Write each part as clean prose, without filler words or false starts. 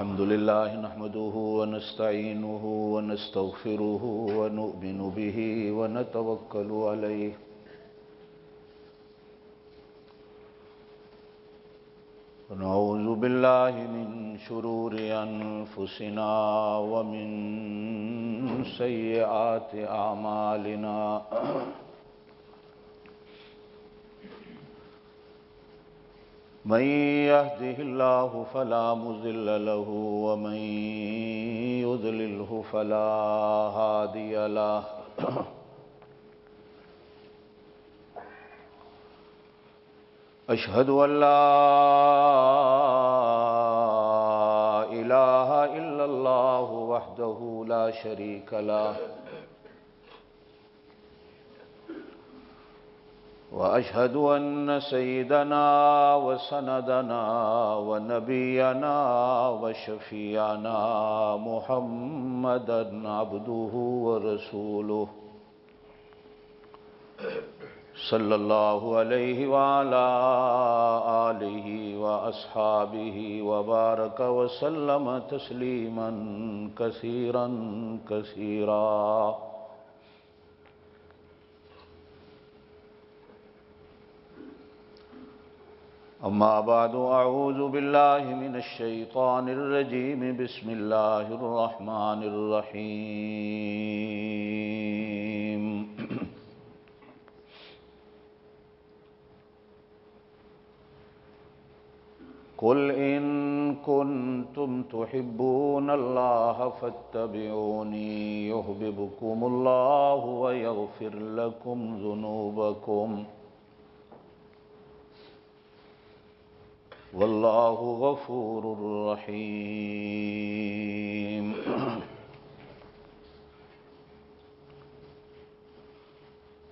الحمد لله نحمده ونستعينه ونستغفره ونؤمن به ونتوكل عليه ونعوذ بالله من شرور أنفسنا ومن سيئات أعمالنا من يهده الله فلا مضل له ومن يضلله فلا هادي له أشهد أن لا إله إلا الله وحده لا شريك له وأشهد أن سيدنا وسندنا ونبينا وشفيعنا محمدًا عبده ورسوله صلى الله عليه وعلى آله وأصحابه وبارك وسلم تسليمًا كثيرًا كثيرًا. أما بعد أعوذ بالله من الشيطان الرجيم بسم الله الرحمن الرحيم. قل إن كنتم تحبون الله فاتبعوني يحببكم الله ويغفر لكم ذنوبكم والله غفور رحيم.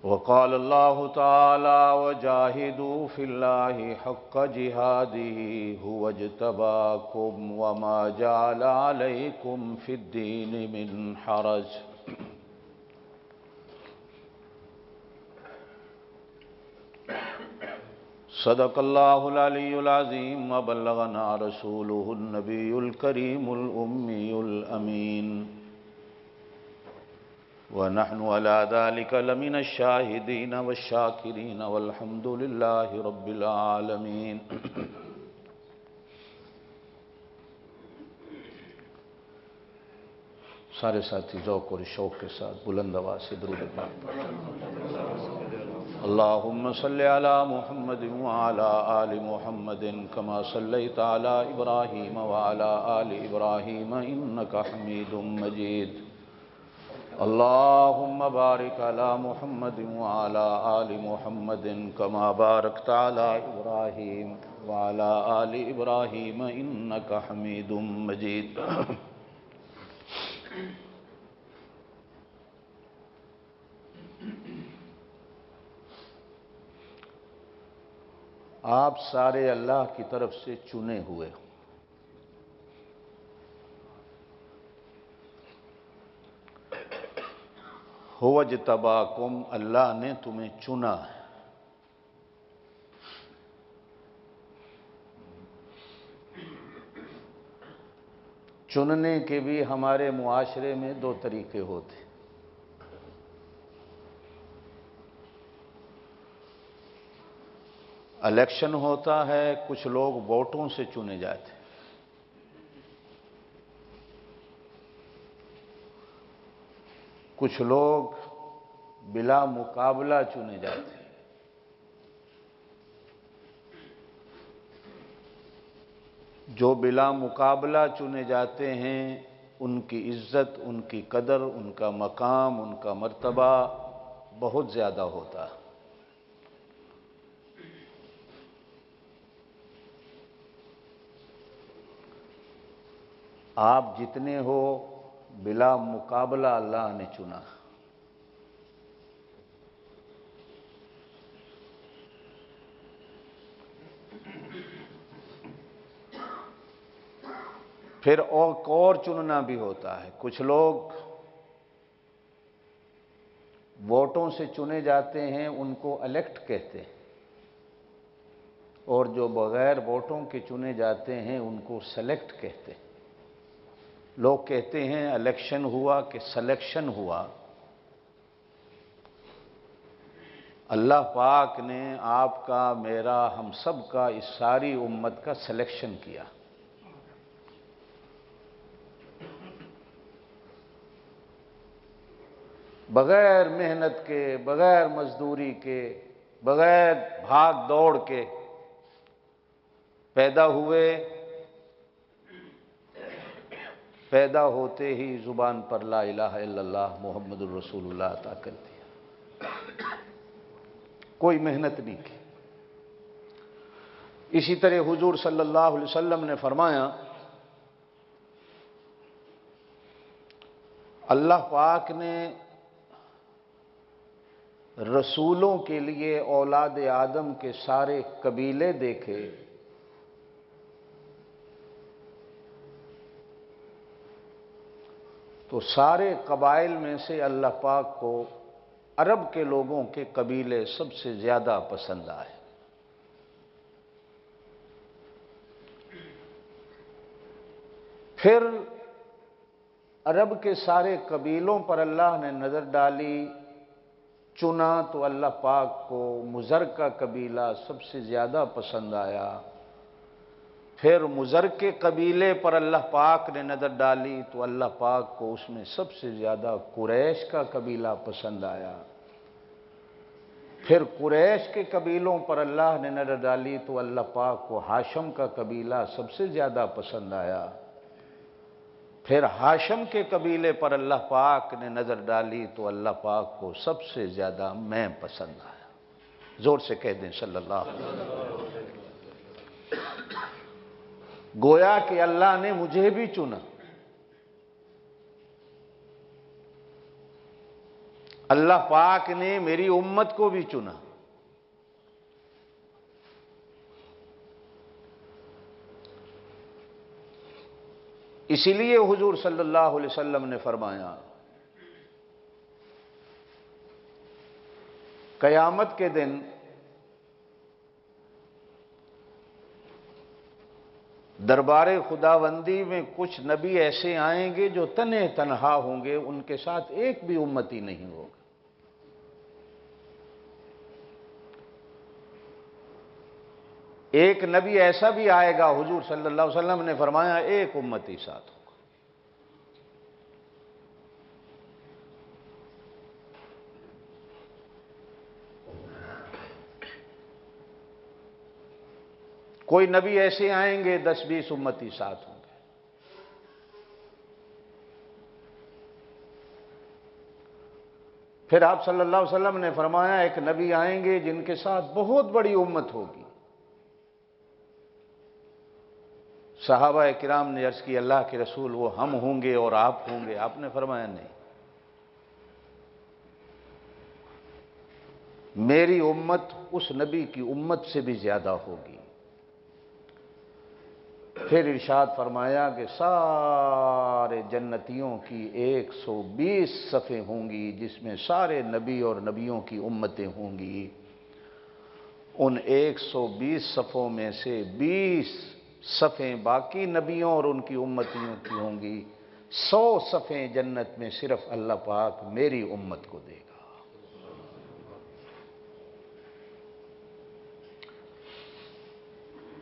وقال الله تعالى وجاهدوا في الله حق جهاده هو اجتباكم وما جعل عليكم في الدين من حرج. صدق الله العلي العظيم وبلغنا رسوله النبي الكريم الأمي الأمين ونحن على ذلك لمن الشاهدين والشاكرين والحمد لله رب العالمين. سارے ساتھی ذوق اور شوق کے ساتھ بلند آواز سے درود پاک پڑھیں. اللهم صل على محمد وعلى آل محمد كما صليت على إبراهيم وعلى آل إبراهيم إنك حميد مجيد. اللهم بارك على محمد وعلى آل محمد كما باركت على إبراهيم وعلى آل إبراهيم إنك حميد مجيد. آپ سارے اللہ کی طرف سے چنے ہوئے ہو. هو اجتباکم، اللہ نے تمہیں چنا ہے. چننے کے بھی ہمارے معاشرے میں دو طریقے ہوتے. الیکشن ہوتا ہے، کچھ لوگ ووٹوں سے چنے جاتے. کچھ لوگ بلا مقابلہ چنے جاتے. جو بلا مقابلہ چنے جاتے ہیں ان کی عزت، ان کی قدر، ان کا مقام، ان کا مرتبہ بہت زیادہ ہوتا ہے. آپ جتنے ہو بلا مقابلہ اللہ نے چنا. پھر اور چننا بھی ہوتا ہے. کچھ لوگ ووٹوں سے چنے جاتے ہیں، ان کو الیکٹ کہتے ہیں، اور جو بغیر ووٹوں کے چنے جاتے ہیں ان کو سلیکٹ کہتے ہیں. لوگ کہتے ہیں الیکشن ہوا کہ سلیکشن ہوا؟ اللہ پاک نے آپ کا، میرا، ہم سب کا، اس ساری امت کا سلیکشن کیا۔ بغیر محنت کے، بغیر مزدوری کے، بغیر بھاگ دوڑ کے پیدا ہوئے، پیدا ہوتے ہی زبان پر لا الہ الا اللہ محمد الرسول اللہ عطا کر دیا، کوئی محنت نہیں کی۔ اسی طرح حضور صلی اللہ علیہ وسلم نے فرمایا، اللہ پاک نے رسولوں کے لیے اولاد آدم کے سارے قبیلے دیکھے، تو سارے قبائل میں سے اللہ پاک کو عرب کے لوگوں کے قبیلے سب سے زیادہ پسند آئے۔ پھر عرب کے سارے قبیلوں پر اللہ نے نظر ڈالی، چنا، تو اللہ پاک کو مضر کا قبیلہ سب سے زیادہ پسند آیا۔ پھر مضر کے قبیلے پر اللہ پاک نے نظر ڈالی تو اللہ پاک کو اس میں سب سے زیادہ قریش کا قبیلہ پسند آیا۔ پھر قریش کے قبیلوں پر اللہ نے نظر ڈالی تو اللہ پاک کو ہاشم کا قبیلہ سب سے زیادہ پسند آیا۔ پھر ہاشم کے قبیلے پر اللہ پاک نے نظر ڈالی تو اللہ پاک کو سب سے زیادہ میں پسند آیا۔ زور سے کہہ دیں صلی اللہ علیہ وسلم۔ گویا کہ اللہ نے مجھے بھی چنا، اللہ پاک نے میری امت کو بھی چنا۔ اسی لیے حضور صلی اللہ علیہ وسلم نے فرمایا، قیامت کے دن دربار خداوندی میں کچھ نبی ایسے آئیں گے جو تنہا ہوں گے، ان کے ساتھ ایک بھی امتی نہیں ہوگا۔ ایک نبی ایسا بھی آئے گا، حضور صلی اللہ علیہ وسلم نے فرمایا ایک امتی ساتھ ہوگا۔ کوئی نبی ایسے آئیں گے 10-20 امتی ساتھ ہوں گے۔ پھر آپ صلی اللہ علیہ وسلم نے فرمایا ایک نبی آئیں گے جن کے ساتھ بہت بڑی امت ہوگی۔ صحابہ کرام نے عرض کی اللہ کے رسول وہ ہم ہوں گے اور آپ ہوں گے؟ آپ نے فرمایا نہیں، میری امت اس نبی کی امت سے بھی زیادہ ہوگی۔ پھر ارشاد فرمایا کہ سارے جنتیوں کی 120 صفیں ہوں گی جس میں سارے نبی اور نبیوں کی امتیں ہوں گی۔ ان 120 صفوں میں سے 20 صفیں باقی نبیوں اور ان کی امتیوں کی ہوں گی، 100 صفیں جنت میں صرف اللہ پاک میری امت کو دے گا۔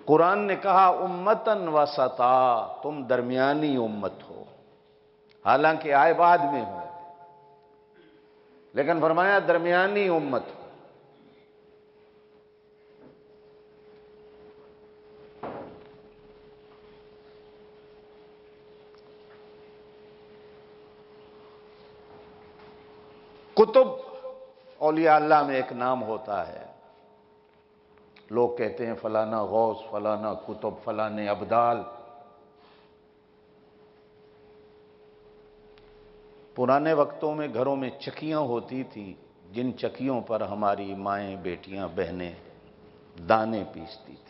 قرآن نے کہا امتن وسطا، تم درمیانی امت ہو، حالانکہ آئے بعد میں ہو، لیکن فرمایا درمیانی امت ہو۔ کتب اولیاء اللہ میں ایک نام ہوتا ہے، لوگ کہتے ہیں فلانا غوث، فلانا کتب، فلانے ابدال۔ پرانے وقتوں میں گھروں میں چکیاں ہوتی تھیں، جن چکیوں پر ہماری مائیں، بیٹیاں، بہنیں دانے پیستی تھیں۔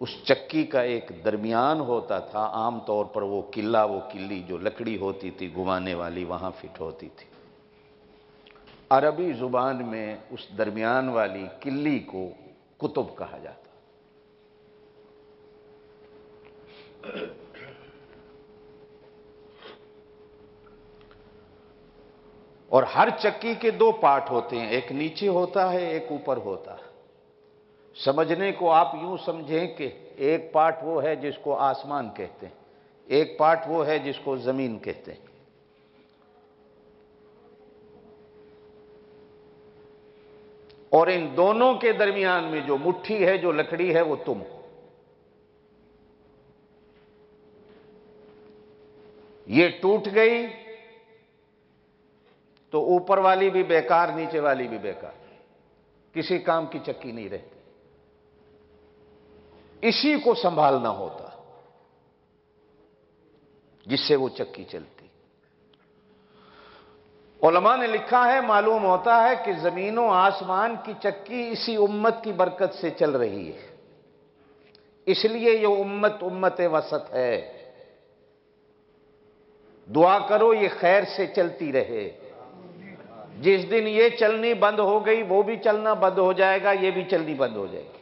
اس چکی کا ایک درمیان ہوتا تھا، عام طور پر وہ کلی جو لکڑی ہوتی تھی گھمانے والی وہاں فٹ ہوتی تھی۔ عربی زبان میں اس درمیان والی کلی کو کتب کہا جاتا۔ اور ہر چکی کے دو پارٹ ہوتے ہیں، ایک نیچے ہوتا ہے ایک اوپر ہوتا ہے۔ سمجھنے کو آپ یوں سمجھیں کہ ایک پارٹ وہ ہے جس کو آسمان کہتے ہیں، ایک پارٹ وہ ہے جس کو زمین کہتے ہیں۔ اور ان دونوں کے درمیان میں جو مٹھی ہے، جو لکڑی ہے، وہ تم ہو۔ یہ ٹوٹ گئی تو اوپر والی بھی بیکار، نیچے والی بھی بیکار، کسی کام کی چکی نہیں رہتی۔ اسی کو سنبھالنا ہوتا جس سے وہ چکی چلتی۔ علماء نے لکھا ہے، معلوم ہوتا ہے کہ زمین و آسمان کی چکی اسی امت کی برکت سے چل رہی ہے، اس لیے یہ امت امت وسط ہے۔ دعا کرو یہ خیر سے چلتی رہے۔ جس دن یہ چلنی بند ہو گئی وہ بھی چلنا بند ہو جائے گا، یہ بھی چلنی بند ہو جائے گی۔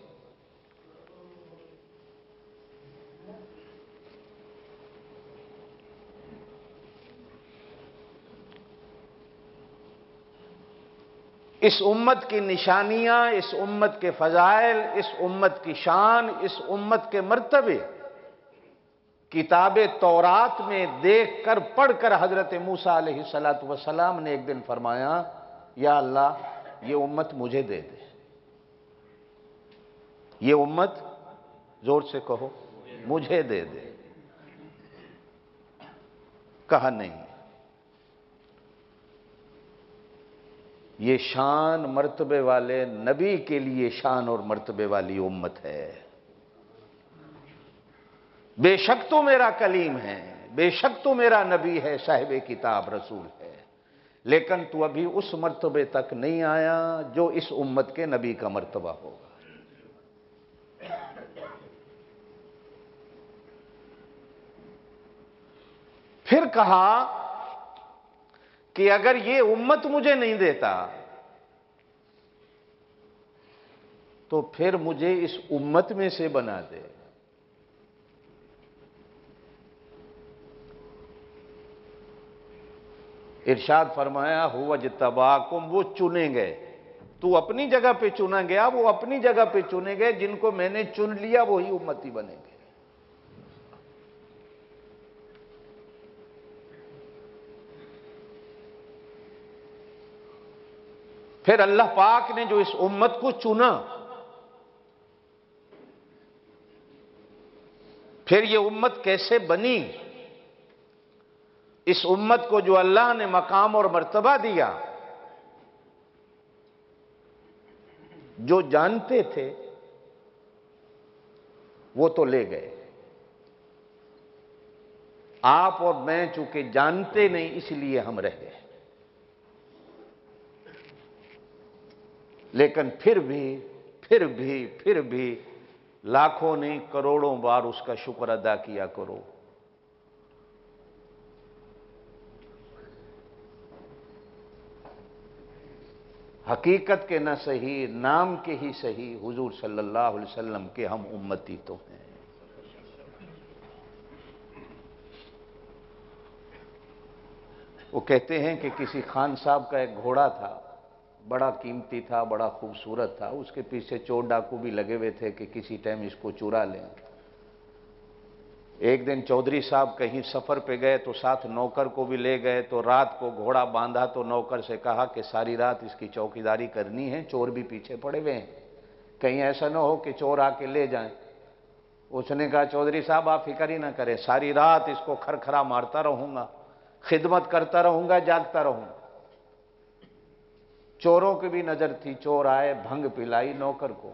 اس امت کی نشانیاں، اس امت کے فضائل، اس امت کی شان، اس امت کے مرتبے کتاب تورات میں دیکھ کر پڑھ کر حضرت موسیٰ علیہ السلام نے ایک دن فرمایا، یا اللہ یہ امت مجھے دے دے، یہ امت، زور سے کہو، مجھے دے دے۔ کہا نہیں، یہ شان مرتبے والے نبی کے لیے شان اور مرتبے والی امت ہے۔ بے شک تو میرا کلیم ہے، بے شک تو میرا نبی ہے، صاحب کتاب رسول ہے، لیکن تو ابھی اس مرتبے تک نہیں آیا جو اس امت کے نبی کا مرتبہ ہوگا۔ پھر کہا کہ اگر یہ امت مجھے نہیں دیتا تو پھر مجھے اس امت میں سے بنا دے۔ ارشاد فرمایا، هو اجتباکم، وہ چنے گئے۔ تو اپنی جگہ پہ چنا گیا، وہ اپنی جگہ پہ چنے گئے، جن کو میں نے چن لیا وہی امتی بنے گے۔ پھر اللہ پاک نے جو اس امت کو چنا، پھر یہ امت کیسے بنی؟ اس امت کو جو اللہ نے مقام اور مرتبہ دیا، جو جانتے تھے وہ تو لے گئے۔ آپ اور میں چونکہ جانتے نہیں اس لیے ہم رہ گئے، لیکن پھر بھی لاکھوں نہیں کروڑوں بار اس کا شکر ادا کیا کرو۔ حقیقت کے نہ صحیح، نام کے ہی صحیح، حضور صلی اللہ علیہ وسلم کے ہم امتی تو ہیں۔ وہ کہتے ہیں کہ کسی خان صاحب کا ایک گھوڑا تھا، بڑا قیمتی تھا، بڑا خوبصورت تھا، اس کے پیچھے چور ڈاکو بھی لگے ہوئے تھے کہ کسی ٹائم اس کو چرا لیں۔ ایک دن چودھری صاحب کہیں سفر پہ گئے تو ساتھ نوکر کو بھی لے گئے، تو رات کو گھوڑا باندھا تو نوکر سے کہا کہ ساری رات اس کی چوکیداری کرنی ہے، چور بھی پیچھے پڑے ہوئے ہیں، کہیں ایسا نہ ہو کہ چور آ کے لے جائیں۔ اس نے کہا چودھری صاحب آپ فکر ہی نہ کریں، ساری رات اس کو کھرکھرا مارتا رہوں گا، خدمت کرتا رہوں گا، جاگتا رہوں گا۔ چوروں کی بھی نظر تھی، چور آئے، بھنگ پلائی نوکر کو،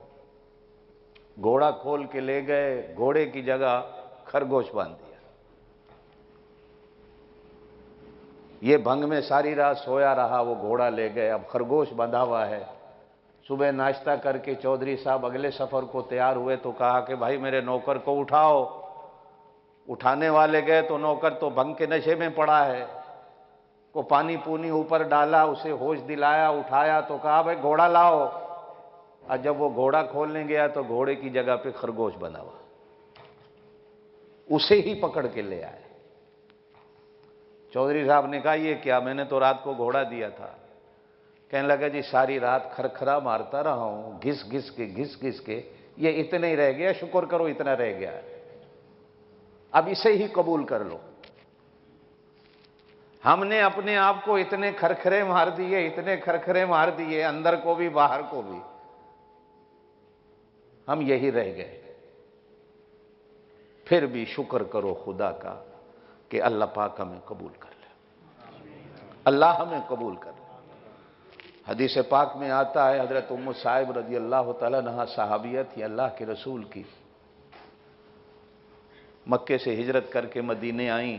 گھوڑا کھول کے لے گئے، گھوڑے کی جگہ خرگوش باندھ دیا۔ یہ بھنگ میں ساری رات سویا رہا، وہ گھوڑا لے گئے، اب خرگوش بندھا ہوا ہے۔ صبح ناشتہ کر کے چودھری صاحب اگلے سفر کو تیار ہوئے تو کہا کہ بھائی میرے نوکر کو اٹھاؤ۔ اٹھانے والے گئے تو نوکر تو بھنگ کے نشے میں پڑا ہے، کو پانی پونی اوپر ڈالا، اسے ہوش دلایا، اٹھایا تو کہا بھائی گھوڑا لاؤ۔ اور جب وہ گھوڑا کھولنے گیا تو گھوڑے کی جگہ پہ خرگوش بنا ہوا۔ اسے ہی پکڑ کے لے آئے۔ چودھری صاحب نے کہا یہ کیا؟ میں نے تو رات کو گھوڑا دیا تھا۔ کہنے لگا جی ساری رات کھرکھرا مارتا رہا ہوں، گھس گھس کے یہ اتنا ہی رہ گیا، شکر کرو اتنا رہ گیا، اب اسے ہی قبول کر لو۔ ہم نے اپنے آپ کو اتنے کھرکھرے مار دیے، اندر کو بھی باہر کو بھی، ہم یہی رہ گئے۔ پھر بھی شکر کرو خدا کا کہ اللہ پاک ہمیں قبول کر لے، اللہ ہمیں قبول کر لے۔ حدیث پاک میں آتا ہے، حضرت ام صائب رضی اللہ تعالیٰ عنہا صحابیہ تھی اللہ کے رسول کی، مکے سے ہجرت کر کے مدینے آئیں۔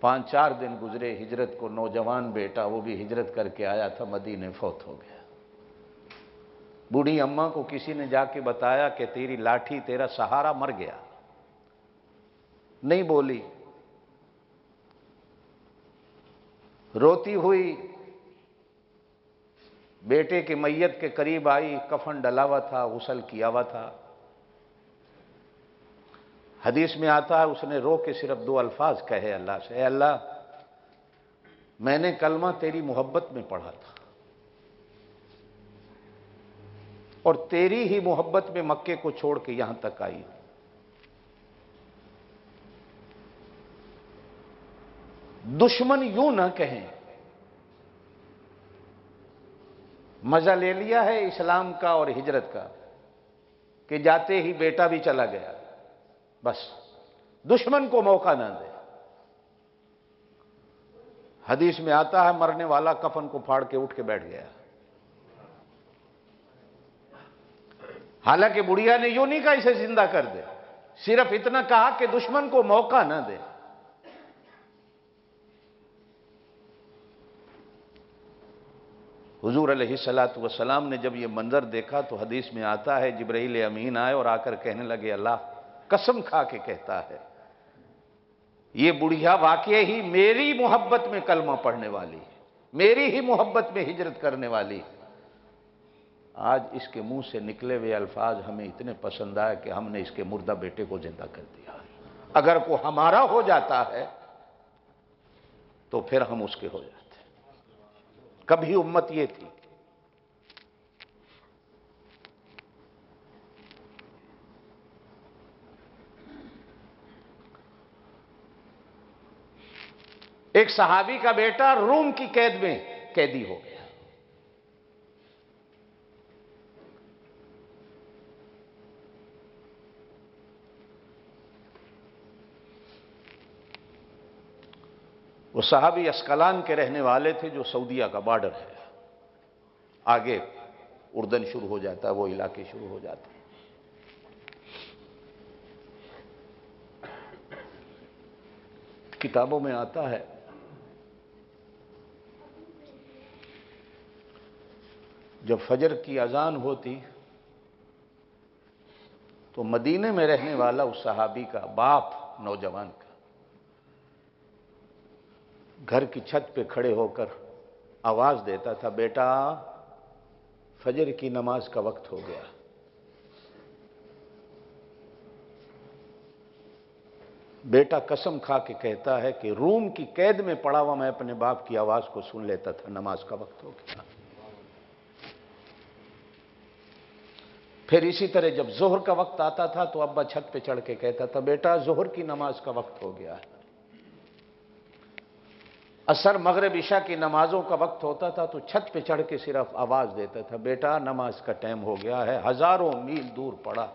5-4 دن گزرے ہجرت کو، نوجوان بیٹا وہ بھی ہجرت کر کے آیا تھا مدینے فوت ہو گیا۔ بوڑھی اماں کو کسی نے جا کے بتایا کہ تیری لاٹھی تیرا سہارا مر گیا، نہیں بولی، روتی ہوئی بیٹے کے میت کے قریب آئی، کفن ڈلا ہوا تھا، غسل کیا ہوا تھا۔ حدیث میں آتا ہے اس نے رو کے صرف 2 الفاظ کہے اللہ سے، اے اللہ میں نے کلمہ تیری محبت میں پڑھا تھا اور تیری ہی محبت میں مکے کو چھوڑ کے یہاں تک آئی ہوں۔ دشمن یوں نہ کہیں، مزہ لے لیا ہے اسلام کا اور ہجرت کا کہ جاتے ہی بیٹا بھی چلا گیا، بس دشمن کو موقع نہ دے۔ حدیث میں آتا ہے مرنے والا کفن کو پھاڑ کے اٹھ کے بیٹھ گیا۔ حالانکہ بڑھیا نے یوں نہیں کہا اسے زندہ کر دے، صرف اتنا کہا کہ دشمن کو موقع نہ دے۔ حضور علیہ الصلوۃ والسلام نے جب یہ منظر دیکھا تو حدیث میں آتا ہے جبرائیل امین آئے اور آ کر کہنے لگے اللہ قسم کھا کے کہتا ہے یہ بڑھیا واقعی ہی میری محبت میں کلمہ پڑھنے والی، میری ہی محبت میں ہجرت کرنے والی۔ آج اس کے منہ سے نکلے ہوئے الفاظ ہمیں اتنے پسند آئے کہ ہم نے اس کے مردہ بیٹے کو زندہ کر دیا۔ اگر کوئی ہمارا ہو جاتا ہے تو پھر ہم اس کے ہو جاتے۔ کبھی امت یہ تھی۔ ایک صحابی کا بیٹا روم کی قید میں قیدی ہو گیا۔ وہ صحابی اسقلان کے رہنے والے تھے جو سعودیہ کا بارڈر ہے، آگے اردن شروع ہو جاتا ہے، وہ علاقے شروع ہو جاتے ہیں۔ کتابوں میں آتا ہے جب فجر کی اذان ہوتی تو مدینے میں رہنے والا اس صحابی کا باپ نوجوان کا گھر کی چھت پہ کھڑے ہو کر آواز دیتا تھا بیٹا فجر کی نماز کا وقت ہو گیا۔ بیٹا قسم کھا کے کہتا ہے کہ روم کی قید میں پڑا ہوا میں اپنے باپ کی آواز کو سن لیتا تھا نماز کا وقت ہو گیا۔ پھر اسی طرح جب ظہر کا وقت آتا تھا تو ابا چھت پہ چڑھ کے کہتا تھا بیٹا ظہر کی نماز کا وقت ہو گیا ہے۔ عصر مغرب عشاء کی نمازوں کا وقت ہوتا تھا تو چھت پہ چڑھ کے صرف آواز دیتا تھا بیٹا نماز کا ٹائم ہو گیا ہے۔ ہزاروں میل دور پڑا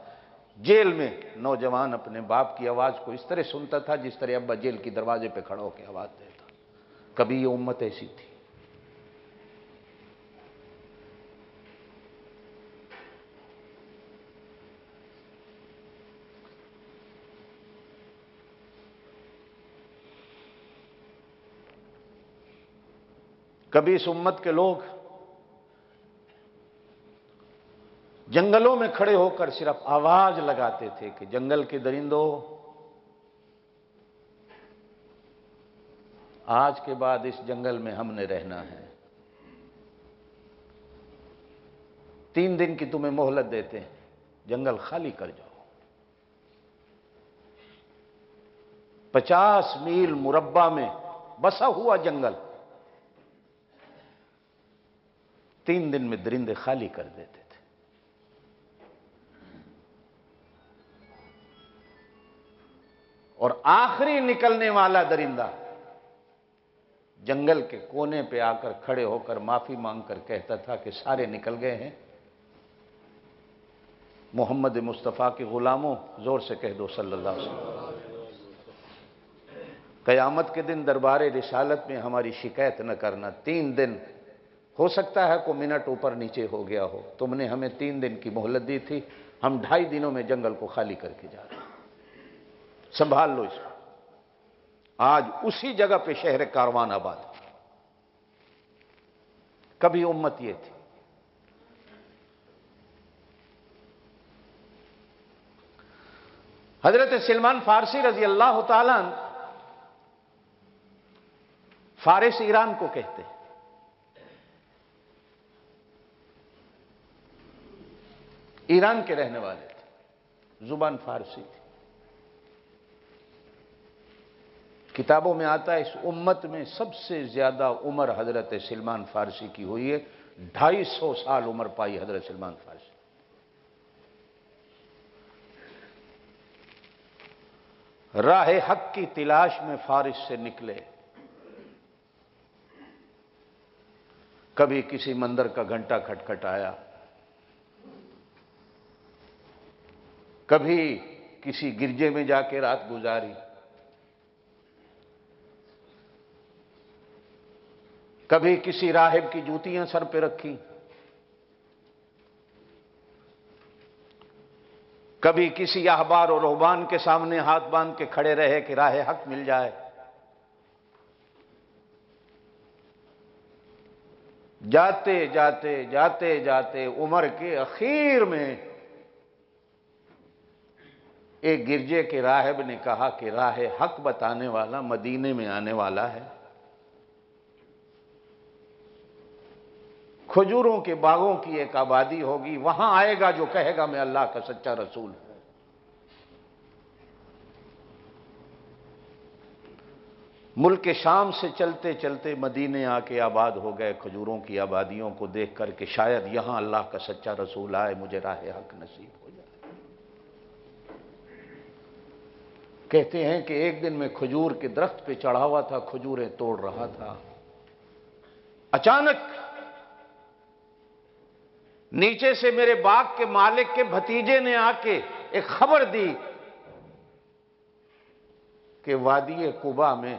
جیل میں نوجوان اپنے باپ کی آواز کو اس طرح سنتا تھا جس طرح ابا جیل کی دروازے پہ کھڑا ہو کے آواز دیتا۔ کبھی یہ امت ایسی تھی۔ کبھی اس امت کے لوگ جنگلوں میں کھڑے ہو کر صرف آواز لگاتے تھے کہ جنگل کے درندوں آج کے بعد اس جنگل میں ہم نے رہنا ہے، 3 دن کی تمہیں مہلت دیتے ہیں، جنگل خالی کر جاؤ۔ 50 میل مربع میں بسا ہوا جنگل 3 دن میں درندے خالی کر دیتے تھے۔ اور آخری نکلنے والا درندہ جنگل کے کونے پہ آ کر کھڑے ہو کر معافی مانگ کر کہتا تھا کہ سارے نکل گئے ہیں، محمد مصطفیٰ کے غلاموں زور سے کہہ دو صلی اللہ علیہ وسلم۔ قیامت کے دن دربار رسالت میں ہماری شکایت نہ کرنا، 3 دن ہو سکتا ہے کوئی منٹ اوپر نیچے ہو گیا ہو، تم نے ہمیں 3 دن کی مہلت دی تھی، ہم 2.5 دنوں میں جنگل کو خالی کر کے جا رہے ہیں، سنبھال لو اس کو۔ آج اسی جگہ پہ شہر کاروان آباد، کبھی امت یہ تھی۔ حضرت سلمان فارسی رضی اللہ تعالیٰ عنہ فارس ایران کو کہتے ہیں، ایران کے رہنے والے تھے، زبان فارسی تھی۔ کتابوں میں آتا ہے اس امت میں سب سے زیادہ عمر حضرت سلمان فارسی کی ہوئی ہے، 250 سال عمر پائی حضرت سلمان فارسی۔ راہ حق کی تلاش میں فارس سے نکلے، کبھی کسی مندر کا گھنٹہ کھٹکھٹایا، کبھی کسی گرجے میں جا کے رات گزاری، کبھی کسی راہب کی جوتیاں سر پہ رکھی، کبھی کسی احبار اور رہبان کے سامنے ہاتھ باندھ کے کھڑے رہے کہ راہ حق مل جائے۔ جاتے جاتے جاتے جاتے عمر کے اخیر میں ایک گرجے کے راہب نے کہا کہ راہ حق بتانے والا مدینے میں آنے والا ہے، کھجوروں کے باغوں کی ایک آبادی ہوگی، وہاں آئے گا جو کہے گا میں اللہ کا سچا رسول ہوں۔ ملک شام سے چلتے چلتے مدینے آ کے آباد ہو گئے، کھجوروں کی آبادیوں کو دیکھ کر کہ شاید یہاں اللہ کا سچا رسول آئے، مجھے راہ حق نصیب ہو جائے۔ کہتے ہیں کہ ایک دن میں کھجور کے درخت پہ چڑھا ہوا تھا، کھجوریں توڑ رہا تھا، اچانک نیچے سے میرے باغ کے مالک کے بھتیجے نے آ کے ایک خبر دی کہ وادی قبا میں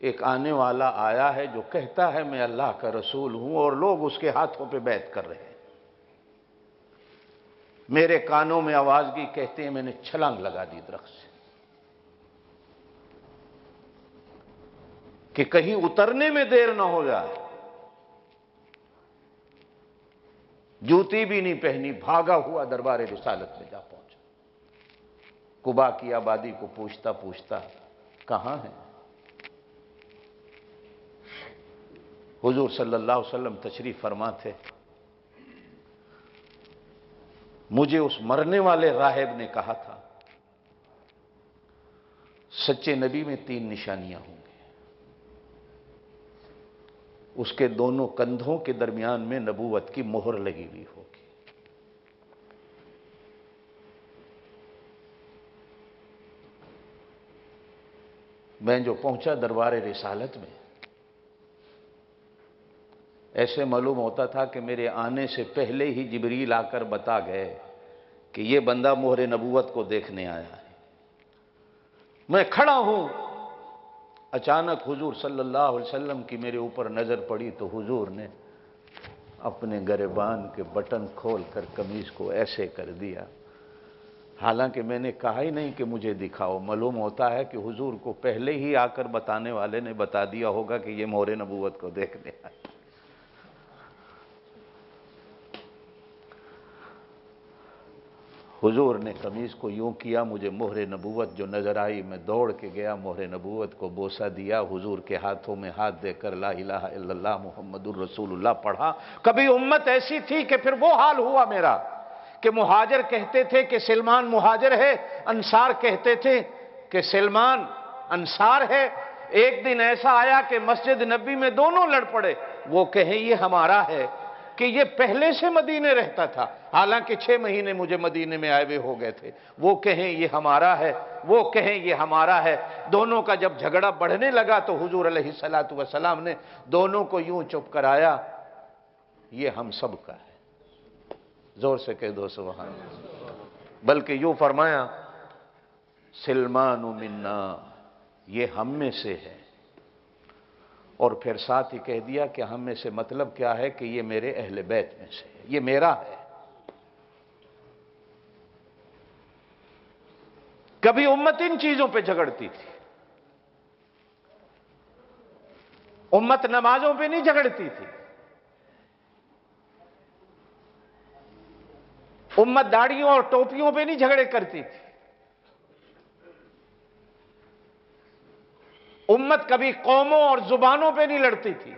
ایک آنے والا آیا ہے جو کہتا ہے میں اللہ کا رسول ہوں، اور لوگ اس کے ہاتھوں پہ بیعت کر رہے ہیں۔ میرے کانوں میں آواز کی، کہتے ہیں میں نے چھلانگ لگا دی درخت سے کہ کہیں اترنے میں دیر نہ ہو جائے، جوتی بھی نہیں پہنی، بھاگا ہوا دربار رسالت میں جا پہنچا۔ قبا کی آبادی کو پوچھتا پوچھتا کہاں ہے؟ حضور صلی اللہ علیہ وسلم تشریف فرما تھے۔ مجھے اس مرنے والے راہب نے کہا تھا سچے نبی میں 3 نشانیاں ہوں گی، اس کے دونوں کندھوں کے درمیان میں نبوت کی مہر لگی ہوئی ہوگی۔ میں جو پہنچا دربار رسالت میں، ایسے معلوم ہوتا تھا کہ میرے آنے سے پہلے ہی جبریل آ کر بتا گئے کہ یہ بندہ مہر نبوت کو دیکھنے آیا ہے۔ میں کھڑا ہوں، اچانک حضور صلی اللہ علیہ وسلم کی میرے اوپر نظر پڑی تو حضور نے اپنے گریبان کے بٹن کھول کر قمیض کو ایسے کر دیا، حالانکہ میں نے کہا ہی نہیں کہ مجھے دکھاؤ۔ معلوم ہوتا ہے کہ حضور کو پہلے ہی آ کر بتانے والے نے بتا دیا ہوگا کہ یہ مہر نبوت کو دیکھنے آیا۔ حضور نے قمیض کو یوں کیا، مجھے مہر نبوت جو نظر آئی، میں دوڑ کے گیا، مہر نبوت کو بوسہ دیا، حضور کے ہاتھوں میں ہاتھ دے کر لا الہ الا اللہ محمد الرسول اللہ پڑھا۔ کبھی امت ایسی تھی کہ پھر وہ حال ہوا میرا کہ مہاجر کہتے تھے کہ سلمان مہاجر ہے، انصار کہتے تھے کہ سلمان انصار ہے۔ ایک دن ایسا آیا کہ مسجد نبی میں دونوں لڑ پڑے، وہ کہیں یہ ہمارا ہے کہ یہ پہلے سے مدینے رہتا تھا، حالانکہ 6 مہینے مجھے مدینے میں آئے ہوئے ہو گئے تھے، وہ کہیں یہ ہمارا ہے، وہ کہیں یہ ہمارا ہے۔ دونوں کا جب جھگڑا بڑھنے لگا تو حضور علیہ السلام نے دونوں کو یوں چپ کرایا، یہ ہم سب کا ہے، زور سے کہہ دو سبحان اللہ۔ بلکہ یوں فرمایا سلمان منا، یہ ہم میں سے ہے، اور پھر ساتھ ہی کہہ دیا کہ ہم میں سے مطلب کیا ہے کہ یہ میرے اہل بیت میں سے ہے، یہ میرا ہے۔ کبھی امت ان چیزوں پہ جھگڑتی تھی، امت نمازوں پہ نہیں جھگڑتی تھی، امت داڑھیوں اور ٹوپیوں پہ نہیں جھگڑے کرتی تھی، امت کبھی قوموں اور زبانوں پہ نہیں لڑتی تھی،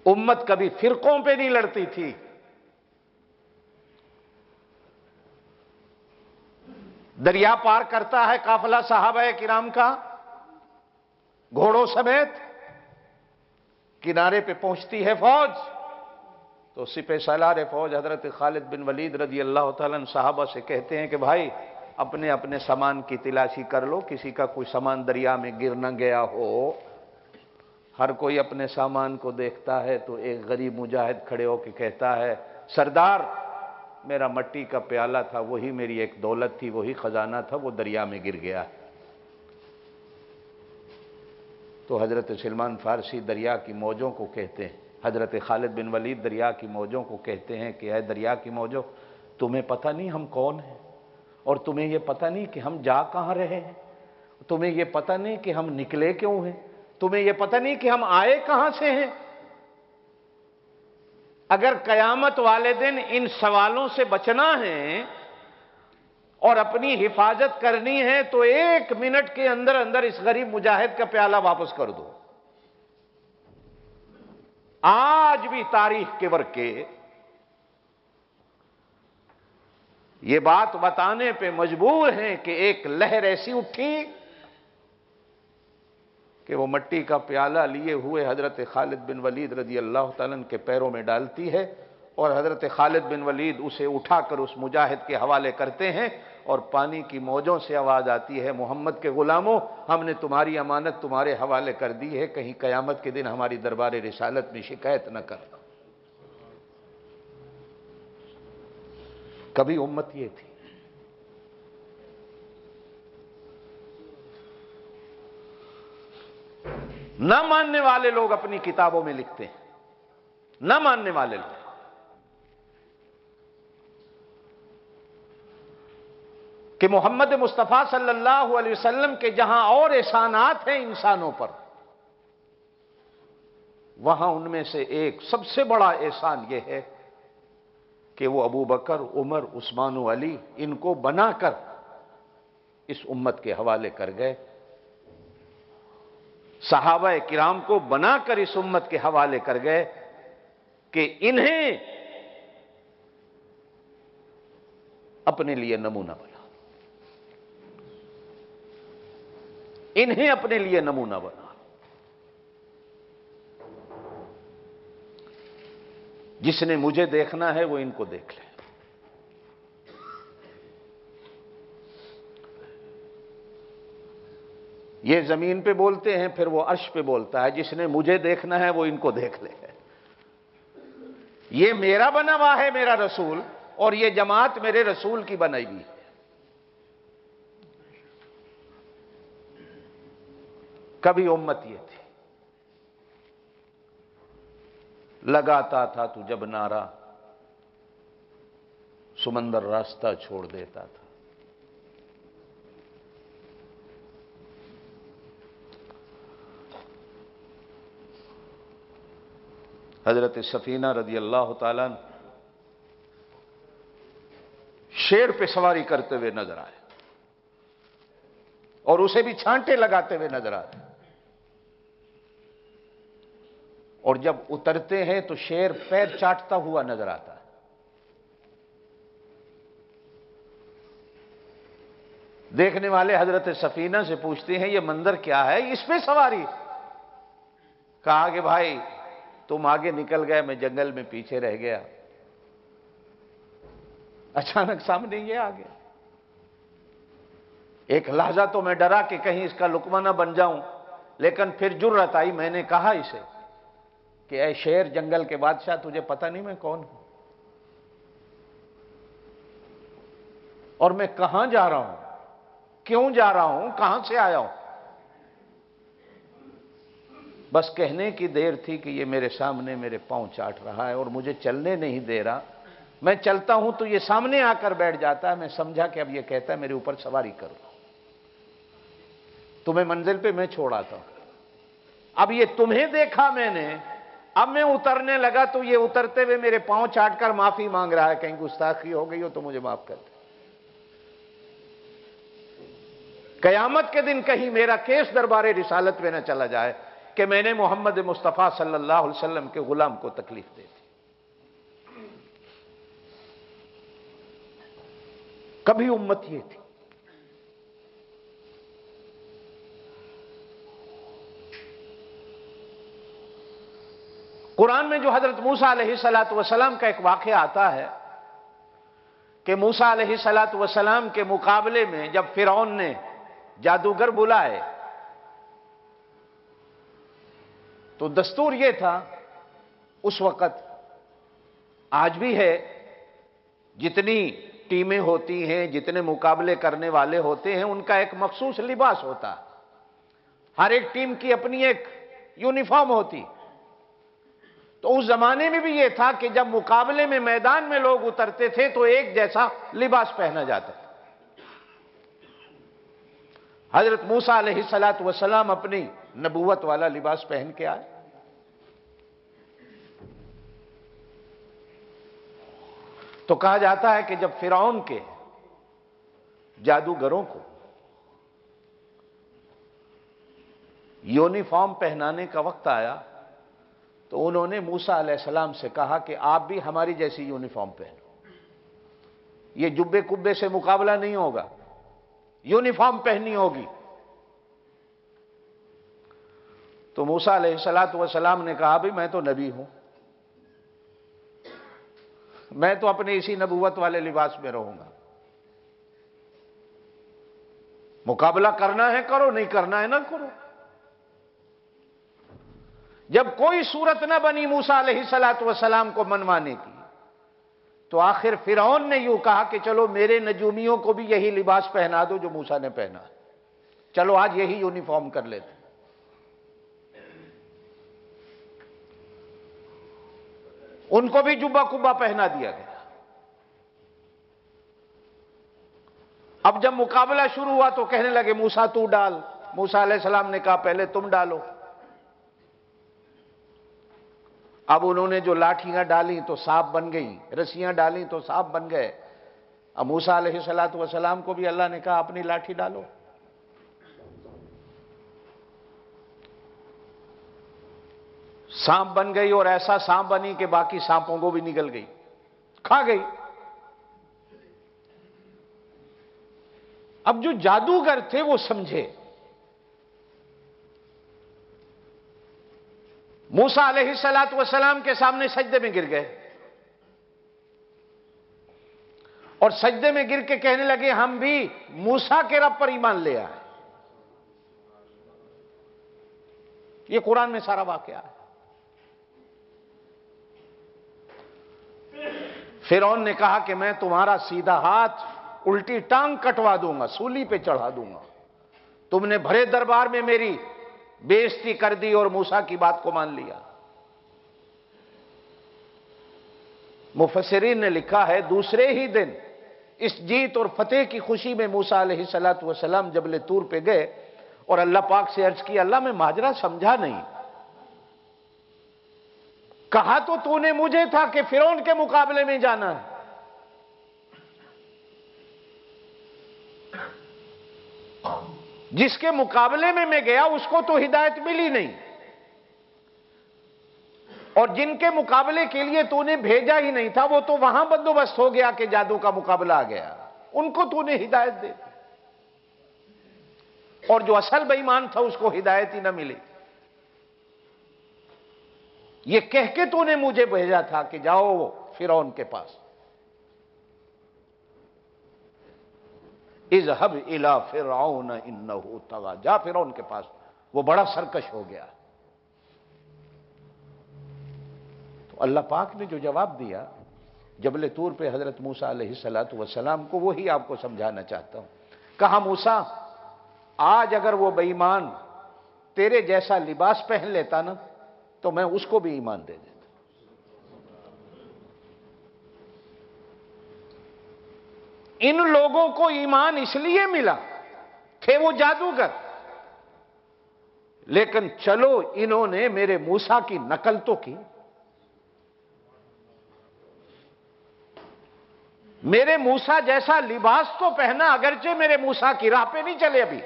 امت کبھی فرقوں پہ نہیں لڑتی تھی، دریا پار کرتا ہے قافلہ صحابہ کرام کا گھوڑوں سمیت، کنارے پہ پہنچتی ہے فوج، تو سپہ سالار فوج حضرت خالد بن ولید رضی اللہ تعالیٰ عنہ صحابہ سے کہتے ہیں کہ بھائی اپنے اپنے سامان کی تلاشی کر لو، کسی کا کوئی سامان دریا میں گر نہ گیا ہو۔ ہر کوئی اپنے سامان کو دیکھتا ہے تو ایک غریب مجاہد کھڑے ہو کے کہتا ہے سردار میرا مٹی کا پیالہ تھا، وہی میری ایک دولت تھی، وہی خزانہ تھا، وہ دریا میں گر گیا۔ تو حضرت سلمان فارسی دریا کی موجوں کو کہتے ہیں، حضرت خالد بن ولید دریا کی موجوں کو کہتے ہیں کہ اے دریا کی موجوں، تمہیں پتہ نہیں ہم کون ہیں، اور تمہیں یہ پتہ نہیں کہ ہم جا کہاں رہے ہیں، تمہیں یہ پتہ نہیں کہ ہم نکلے کیوں ہیں، تمہیں یہ پتہ نہیں کہ ہم آئے کہاں سے ہیں۔ اگر قیامت والے دن ان سوالوں سے بچنا ہے اور اپنی حفاظت کرنی ہے تو 1 منٹ کے اندر اندر اس غریب مجاہد کا پیالہ واپس کر دو۔ آج بھی تاریخ کے ورقے یہ بات بتانے پہ مجبور ہیں کہ ایک لہر ایسی اٹھی کہ وہ مٹی کا پیالہ لیے ہوئے حضرت خالد بن ولید رضی اللہ تعالیٰ عنہ کے پیروں میں ڈالتی ہے، اور حضرت خالد بن ولید اسے اٹھا کر اس مجاہد کے حوالے کرتے ہیں، اور پانی کی موجوں سے آواز آتی ہے محمد کے غلاموں، ہم نے تمہاری امانت تمہارے حوالے کر دی ہے، کہیں قیامت کے دن ہماری دربار رسالت میں شکایت نہ کرنا۔ کبھی امت یہ تھی۔ نہ ماننے والے لوگ اپنی کتابوں میں لکھتے ہیں، نہ ماننے والے لوگ، کہ محمد مصطفیٰ صلی اللہ علیہ وسلم کے جہاں اور احسانات ہیں انسانوں پر، وہاں ان میں سے ایک سب سے بڑا احسان یہ ہے کہ وہ ابو بکر، عمر، عثمان و علی ان کو بنا کر اس امت کے حوالے کر گئے، صحابہ کرام کو بنا کر اس امت کے حوالے کر گئے کہ انہیں اپنے لیے نمونہ بنا، انہیں اپنے لیے نمونہ بنا۔ جس نے مجھے دیکھنا ہے وہ ان کو دیکھ لے۔ یہ زمین پہ بولتے ہیں پھر وہ عرش پہ بولتا ہے، جس نے مجھے دیکھنا ہے وہ ان کو دیکھ لے۔ یہ میرا بنا ہوا ہے میرا رسول، اور یہ جماعت میرے رسول کی بنائی ہوئی ہے۔ کبھی امت یہ تھی، لگاتا تھا تو جب نعرہ سمندر راستہ چھوڑ دیتا تھا۔ حضرت سفینہ رضی اللہ تعالیٰ عنہ شیر پہ سواری کرتے ہوئے نظر آئے، اور اسے بھی چھانٹے لگاتے ہوئے نظر آئے۔ اور جب اترتے ہیں تو شیر پیر چاٹتا ہوا نظر آتا ہے۔ دیکھنے والے حضرت سفینہ سے پوچھتے ہیں یہ منظر کیا ہے، اس پہ سواری؟ کہا کہ بھائی تم آگے نکل گئے، میں جنگل میں پیچھے رہ گیا، اچانک سامنے یہ آ گیا۔ ایک لحظہ تو میں ڈرا کہ کہیں اس کا لقمہ نہ بن جاؤں، لیکن پھر جرأت آئی، میں نے کہا اسے کہ اے شیر جنگل کے بادشاہ، تجھے پتہ نہیں میں کون ہوں اور میں کہاں جا رہا ہوں، کیوں جا رہا ہوں، کہاں سے آیا ہوں؟ بس کہنے کی دیر تھی کہ یہ میرے سامنے میرے پاؤں چاٹ رہا ہے اور مجھے چلنے نہیں دے رہا، میں چلتا ہوں تو یہ سامنے آ کر بیٹھ جاتا ہے، میں سمجھا کہ اب یہ کہتا ہے میرے اوپر سواری کرو، تمہیں منزل پہ میں چھوڑ آتا ہوں۔ اب یہ تمہیں دیکھا میں نے، اب میں اترنے لگا تو یہ اترتے ہوئے میرے پاؤں چاٹ کر معافی مانگ رہا ہے، کہیں گستاخی ہو گئی ہو تو مجھے معاف کر دے۔ قیامت کے دن کہیں میرا کیس دربار رسالت میں نہ چلا جائے کہ میں نے محمد مصطفیٰ صلی اللہ علیہ وسلم کے غلام کو تکلیف دے دی۔ کبھی امت یہ تھی۔ قرآن میں جو حضرت موسیٰ علیہ السلام کا ایک واقعہ آتا ہے کہ موسیٰ علیہ السلام کے مقابلے میں جب فرعون نے جادوگر بلائے تو دستور یہ تھا اس وقت، آج بھی ہے، جتنی ٹیمیں ہوتی ہیں، جتنے مقابلے کرنے والے ہوتے ہیں، ان کا ایک مخصوص لباس ہوتا، ہر ایک ٹیم کی اپنی ایک یونیفارم ہوتی۔ تو اس زمانے میں بھی یہ تھا کہ جب مقابلے میں میدان میں لوگ اترتے تھے تو ایک جیسا لباس پہنا جاتا تھا۔ حضرت موسیٰ علیہ السلام اپنی نبوت والا لباس پہن کے آئے۔ تو کہا جاتا ہے کہ جب فرعون کے جادوگروں کو یونیفارم پہنانے کا وقت آیا تو انہوں نے موسیٰ علیہ السلام سے کہا کہ آپ بھی ہماری جیسی یونیفارم پہنو، یہ جبے کبے سے مقابلہ نہیں ہوگا، یونیفارم پہننی ہوگی۔ تو موسیٰ علیہ السلام نے کہا بھی میں تو نبی ہوں، میں تو اپنے اسی نبوت والے لباس میں رہوں گا، مقابلہ کرنا ہے کرو، نہیں کرنا ہے نہ کرو۔ جب کوئی صورت نہ بنی موسیٰ علیہ السلام کو منوانے کی تو آخر فرعون نے یوں کہا کہ چلو میرے نجومیوں کو بھی یہی لباس پہنا دو جو موسیٰ نے پہنا، چلو آج یہی یونیفارم کر لیتے۔ ان کو بھی جبہ کبا پہنا دیا گیا۔ اب جب مقابلہ شروع ہوا تو کہنے لگے موسیٰ تو ڈال، موسیٰ علیہ السلام نے کہا پہلے تم ڈالو۔ اب انہوں نے جو لاٹھیاں ڈالیں تو سانپ بن گئیں، رسیاں ڈالیں تو سانپ بن گئے۔ اب موسیٰ علیہ السلام کو بھی اللہ نے کہا اپنی لاٹھی ڈالو۔ سانپ بن گئی اور ایسا سانپ بنی کہ باقی سانپوں کو بھی نگل گئی، کھا گئی۔ اب جو جادوگر تھے وہ سمجھے، موسیٰ علیہ السلام کے سامنے سجدے میں گر گئے اور سجدے میں گر کے کہنے لگے ہم بھی موسیٰ کے رب پر ایمان لے آئے۔ یہ قرآن میں سارا واقعہ ہے۔ فرعون نے کہا کہ میں تمہارا سیدھا ہاتھ الٹی ٹانگ کٹوا دوں گا، سولی پہ چڑھا دوں گا، تم نے بھرے دربار میں میری بے عزتی کر دی اور موسیٰ کی بات کو مان لیا۔ مفسرین نے لکھا ہے دوسرے ہی دن اس جیت اور فتح کی خوشی میں موسیٰ علیہ السلام جبل طور پہ گئے اور اللہ پاک سے عرض کی اللہ میں ماجرا سمجھا نہیں، کہا تو نے مجھے تھا کہ فرعون کے مقابلے میں جانا ہے، جس کے مقابلے میں گیا اس کو تو ہدایت ملی نہیں، اور جن کے مقابلے کے لیے تو نے بھیجا ہی نہیں تھا وہ تو وہاں بندوبست ہو گیا کہ جادو کا مقابلہ آ گیا، ان کو تو نے ہدایت دے دی، اور جو اصل بے ایمان تھا اس کو ہدایت ہی نہ ملی۔ یہ کہہ کے تو نے مجھے بھیجا تھا کہ جاؤ فرعون کے پاس، اذهب الى فرعون انه طغى، جا فرعون کے پاس، وہ بڑا سرکش ہو گیا۔ تو اللہ پاک نے جو جواب دیا جبل طور پہ حضرت موسیٰ علیہ السلام کو، وہی آپ کو سمجھانا چاہتا ہوں۔ کہا موسیٰ آج اگر وہ بے ایمان تیرے جیسا لباس پہن لیتا نا تو میں اس کو بھی ایمان دے دیتا۔ ان لوگوں کو ایمان اس لیے ملا کہ وہ جادوگر، لیکن چلو انہوں نے میرے موسیٰ کی نقل تو کی، میرے موسیٰ جیسا لباس تو پہنا، اگرچہ میرے موسیٰ کی راہ پہ نہیں چلے ابھی،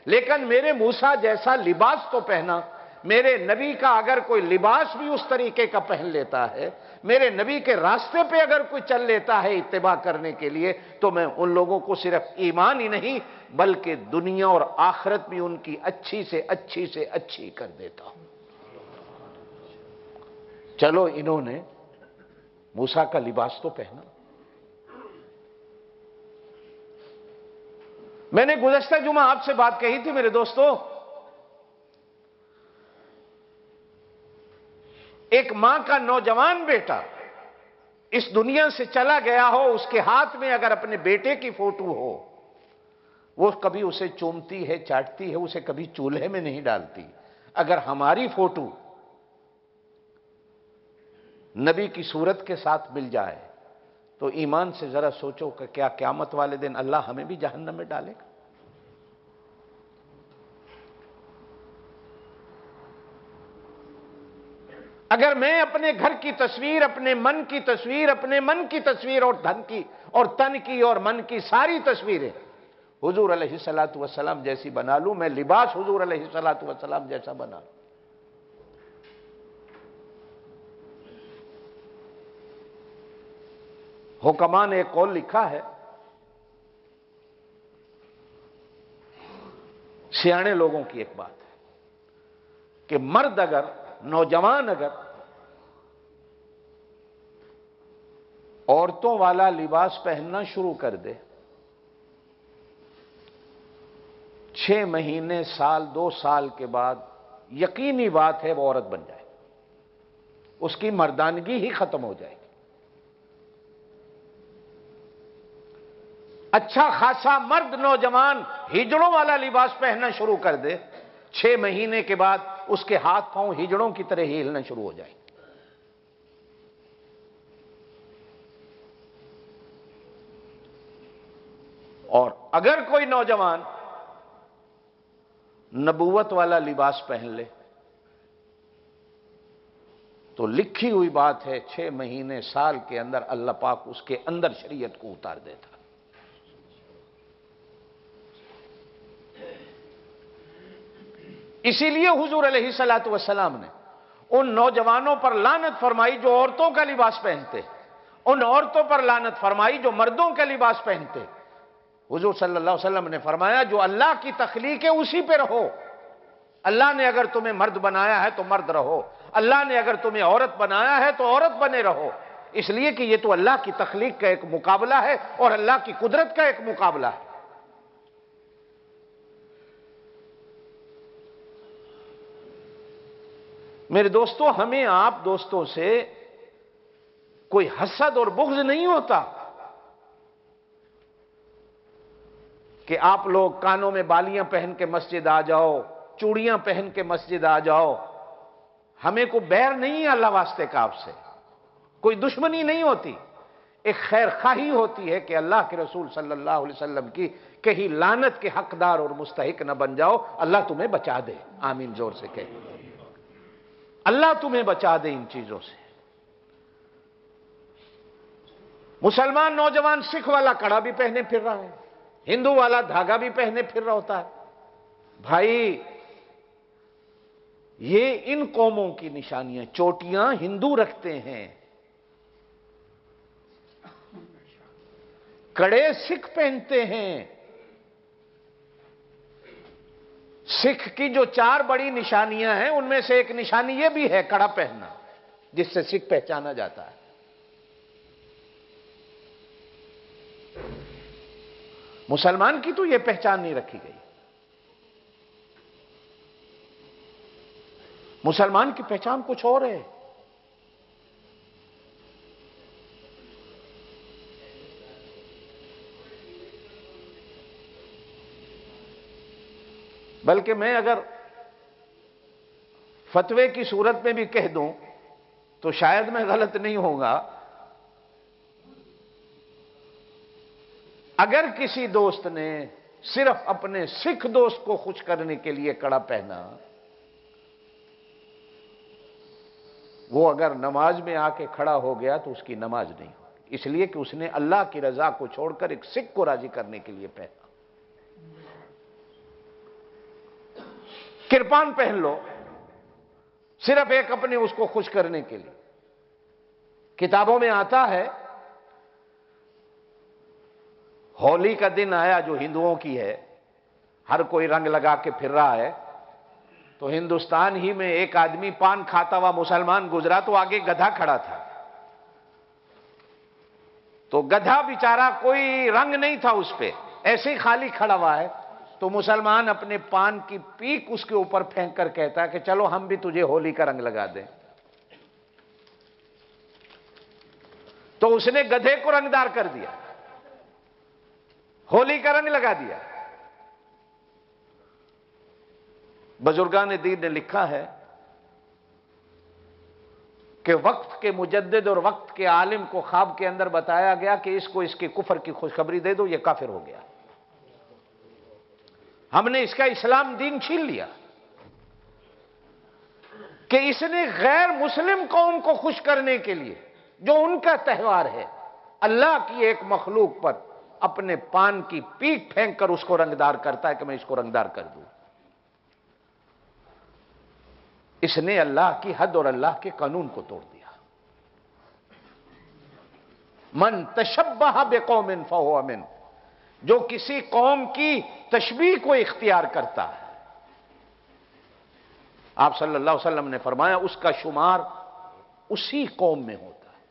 لیکن میرے موسیٰ جیسا لباس تو پہنا۔ میرے نبی کا اگر کوئی لباس بھی اس طریقے کا پہن لیتا ہے، میرے نبی کے راستے پہ اگر کوئی چل لیتا ہے اتباع کرنے کے لیے، تو میں ان لوگوں کو صرف ایمان ہی نہیں بلکہ دنیا اور آخرت بھی ان کی اچھی سے اچھی کر دیتا ہوں۔ چلو انہوں نے موسیٰ کا لباس تو پہنا۔ میں نے گزشتہ جمعہ آپ سے بات کہی تھی میرے دوستو، ایک ماں کا نوجوان بیٹا اس دنیا سے چلا گیا ہو، اس کے ہاتھ میں اگر اپنے بیٹے کی فوٹو ہو، وہ کبھی اسے چومتی ہے، چاٹتی ہے، اسے کبھی چولہے میں نہیں ڈالتی۔ اگر ہماری فوٹو نبی کی صورت کے ساتھ مل جائے تو ایمان سے ذرا سوچو کہ کیا قیامت والے دن اللہ ہمیں بھی جہنم میں ڈالے گا؟ اگر میں اپنے گھر کی تصویر، اپنے من کی تصویر، اپنے من کی تصویر اور دھن کی اور تن کی اور من کی ساری تصویریں حضور علیہ السلام جیسی بنا لوں، میں لباس حضور علیہ السلام جیسا بنا لوں، حکماء نے ایک قول لکھا ہے، سیانے لوگوں کی ایک بات ہے کہ مرد اگر، نوجوان اگر عورتوں والا لباس پہننا شروع کر دے، 6 مہینے، سال، 2 سال کے بعد یقینی بات ہے وہ عورت بن جائے، اس کی مردانگی ہی ختم ہو جائے گی۔ اچھا خاصا مرد نوجوان ہجڑوں والا لباس پہننا شروع کر دے، 6 مہینے کے بعد اس کے ہاتھ پاؤں ہجڑوں کی طرح ہی ہلنا شروع ہو جائیں۔ اور اگر کوئی نوجوان نبوت والا لباس پہن لے تو لکھی ہوئی بات ہے 6 مہینے، سال کے اندر اللہ پاک اس کے اندر شریعت کو اتار دیتا۔ اسی لیے حضور علیہ السلام نے ان نوجوانوں پر لعنت فرمائی جو عورتوں کا لباس پہنتے، ان عورتوں پر لعنت فرمائی جو مردوں کا لباس پہنتے۔ حضور صلی اللہ علیہ وسلم نے فرمایا جو اللہ کی تخلیق ہے اسی پہ رہو، اللہ نے اگر تمہیں مرد بنایا ہے تو مرد رہو، اللہ نے اگر تمہیں عورت بنایا ہے تو عورت بنے رہو، اس لیے کہ یہ تو اللہ کی تخلیق کا ایک مقابلہ ہے اور اللہ کی قدرت کا ایک مقابلہ ہے۔ میرے دوستو، ہمیں آپ دوستوں سے کوئی حسد اور بغض نہیں ہوتا کہ آپ لوگ کانوں میں بالیاں پہن کے مسجد آ جاؤ، چوڑیاں پہن کے مسجد آ جاؤ، ہمیں کوئی بیر نہیں ہے اللہ واسطے کا آپ سے، کوئی دشمنی نہیں ہوتی، ایک خیر خواہی ہوتی ہے کہ اللہ کے رسول صلی اللہ علیہ وسلم کی کہیں لعنت کے حقدار اور مستحق نہ بن جاؤ۔ اللہ تمہیں بچا دے، آمین زور سے کہے، اللہ تمہیں بچا دے ان چیزوں سے۔ مسلمان نوجوان سکھ والا کڑا بھی پہنے پھر رہا ہے، ہندو والا دھاگا بھی پہنے پھر رہا ہوتا ہے۔ بھائی یہ ان قوموں کی نشانیاں. چوٹیاں ہندو رکھتے ہیں، کڑے سکھ پہنتے ہیں. سکھ کی جو 4 بڑی نشانیاں ہیں ان میں سے ایک نشانی یہ بھی ہے کڑا پہننا، جس سے سکھ پہچانا جاتا ہے. مسلمان کی تو یہ پہچان نہیں رکھی گئی. مسلمان کی پہچان کچھ اور ہے. بلکہ میں اگر فتوے کی صورت میں بھی کہہ دوں تو شاید میں غلط نہیں ہوگا. اگر کسی دوست نے صرف اپنے سکھ دوست کو خوش کرنے کے لیے کڑا پہنا، وہ اگر نماز میں آ کے کھڑا ہو گیا تو اس کی نماز نہیں ہوگی، اس لیے کہ اس نے اللہ کی رضا کو چھوڑ کر ایک سکھ کو راضی کرنے کے لیے پہنا. کرپان پہن لو صرف ایک اپنے اس کو خوش کرنے کے لیے. کتابوں میں آتا ہے ہولی کا دن آیا جو ہندوؤں کی ہے، ہر کوئی رنگ لگا کے پھر رہا ہے، تو ہندوستان ہی میں ایک آدمی پان کھاتا ہوا مسلمان گزرا تو آگے گدھا کھڑا تھا. تو گدھا بیچارہ کوئی رنگ نہیں تھا اس پہ، ایسے ہی خالی کھڑا ہوا ہے. تو مسلمان اپنے پان کی پیک اس کے اوپر پھینک کر کہتا ہے کہ چلو ہم بھی تجھے ہولی کا رنگ لگا دیں. تو اس نے گدھے کو رنگدار کر دیا، ہولی کا رنگ لگا دیا. بزرگان دین نے لکھا ہے کہ وقت کے مجدد اور وقت کے عالم کو خواب کے اندر بتایا گیا کہ اس کو اس کے کفر کی خوشخبری دے دو، یہ کافر ہو گیا. ہم نے اس کا اسلام دین چھین لیا کہ اس نے غیر مسلم قوم کو خوش کرنے کے لیے جو ان کا تہوار ہے، اللہ کی ایک مخلوق پر اپنے پان کی پیک پھینک کر اس کو رنگدار کرتا ہے کہ میں اس کو رنگدار کر دوں. اس نے اللہ کی حد اور اللہ کے قانون کو توڑ دیا. من تشبہ بقوم فہو من، جو کسی قوم کی تشبیہ کو اختیار کرتا ہے، آپ صلی اللہ علیہ وسلم نے فرمایا اس کا شمار اسی قوم میں ہوتا ہے.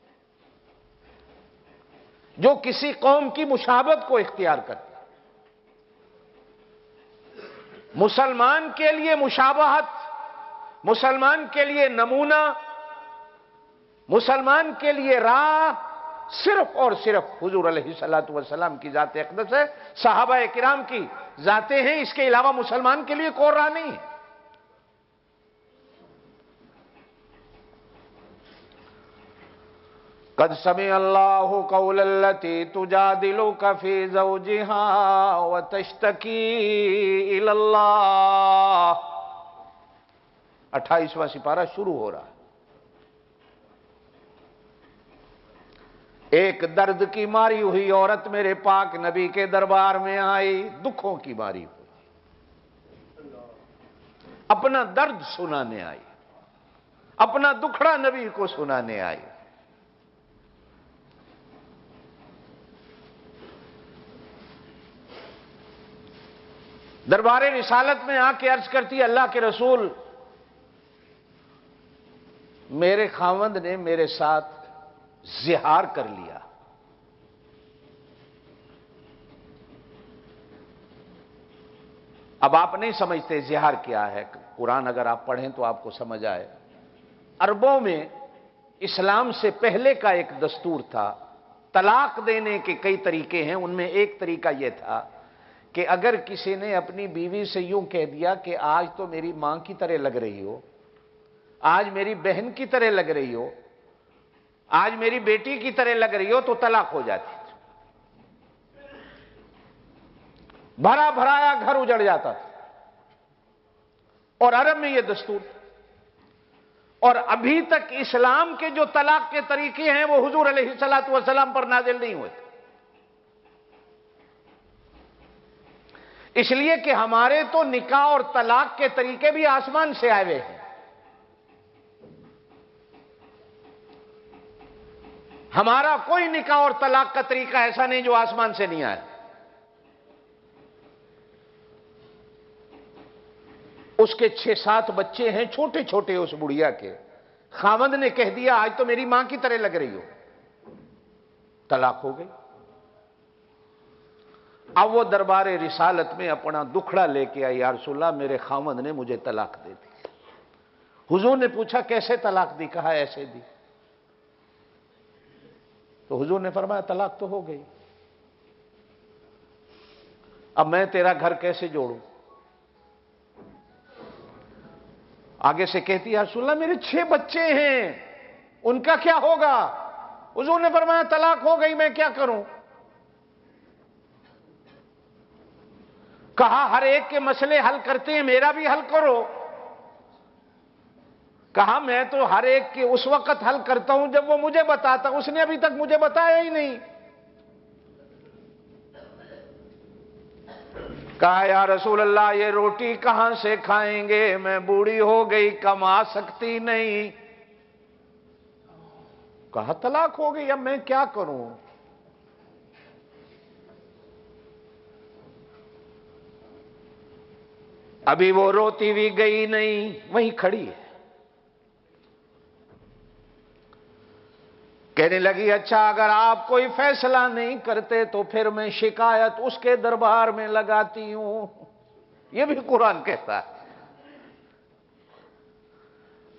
جو کسی قوم کی مشابہت کو اختیار کرتا ہے. مسلمان کے لیے مشابہت، مسلمان کے لیے نمونہ، مسلمان کے لیے راہ صرف اور صرف حضور علیہ الصلوۃ والسلام کی ذات اقدس ہے، صحابہ کرام کی ذاتیں ہیں. اس کے علاوہ مسلمان کے لیے کوئی راہ نہیں ہے. قد سمع اللہ قول التی تجادلک فی زوجہا وتشتکی الی اللہ. 28واں سپارہ شروع ہو رہا ہے. ایک درد کی ماری ہوئی عورت میرے پاک نبی کے دربار میں آئی، دکھوں کی ماری ہوئی، اپنا درد سنانے آئی، اپنا دکھڑا نبی کو سنانے آئی. دربار رسالت میں آ کے عرض کرتی اللہ کے رسول، میرے خاوند نے میرے ساتھ زہار کر لیا. اب آپ نہیں سمجھتے زہار کیا ہے، قرآن اگر آپ پڑھیں تو آپ کو سمجھ آئے. عربوں میں اسلام سے پہلے کا ایک دستور تھا، طلاق دینے کے کئی طریقے ہیں، ان میں ایک طریقہ یہ تھا کہ اگر کسی نے اپنی بیوی سے یوں کہہ دیا کہ آج تو میری ماں کی طرح لگ رہی ہو، آج میری بہن کی طرح لگ رہی ہو، آج میری بیٹی کی طرح لگ رہی ہو، تو طلاق ہو جاتی. بھرا بھرایا گھر اجڑ جاتا تھا. اور عرب میں یہ دستور تھا. اور ابھی تک اسلام کے جو طلاق کے طریقے ہیں وہ حضور علیہ الصلوۃ والسلام پر نازل نہیں ہوئے تھے. اس لیے کہ ہمارے تو نکاح اور طلاق کے طریقے بھی آسمان سے آئے ہوئے ہیں. ہمارا کوئی نکاح اور طلاق کا طریقہ ایسا نہیں جو آسمان سے نہیں آیا. اس کے 6-7 بچے ہیں چھوٹے چھوٹے اس بڑھیا کے. خاوند نے کہہ دیا آج تو میری ماں کی طرح لگ رہی ہو، طلاق ہو گئی. اب وہ دربار رسالت میں اپنا دکھڑا لے کے آئی، یا رسول اللہ میرے خاوند نے مجھے طلاق دے دی. حضور نے پوچھا کیسے طلاق دی؟ کہا ایسے دی. تو حضور نے فرمایا طلاق تو ہو گئی، اب میں تیرا گھر کیسے جوڑوں؟ آگے سے کہتی ہے یا رسول اللہ میرے 6 بچے ہیں، ان کا کیا ہوگا؟ حضور نے فرمایا طلاق ہو گئی، میں کیا کروں؟ کہا ہر ایک کے مسئلے حل کرتے ہیں، میرا بھی حل کرو. کہا میں تو ہر ایک کے اس وقت حل کرتا ہوں جب وہ مجھے بتاتا، اس نے ابھی تک مجھے بتایا ہی نہیں. کہا یا رسول اللہ یہ روٹی کہاں سے کھائیں گے؟ میں بوڑھی ہو گئی، کما سکتی نہیں. کہا طلاق ہو گئی، اب میں کیا کروں؟ ابھی وہ روتی ہوئی گئی نہیں، وہیں کھڑی ہے. کہنے لگی اچھا اگر آپ کوئی فیصلہ نہیں کرتے تو پھر میں شکایت اس کے دربار میں لگاتی ہوں. یہ بھی قرآن کہتا ہے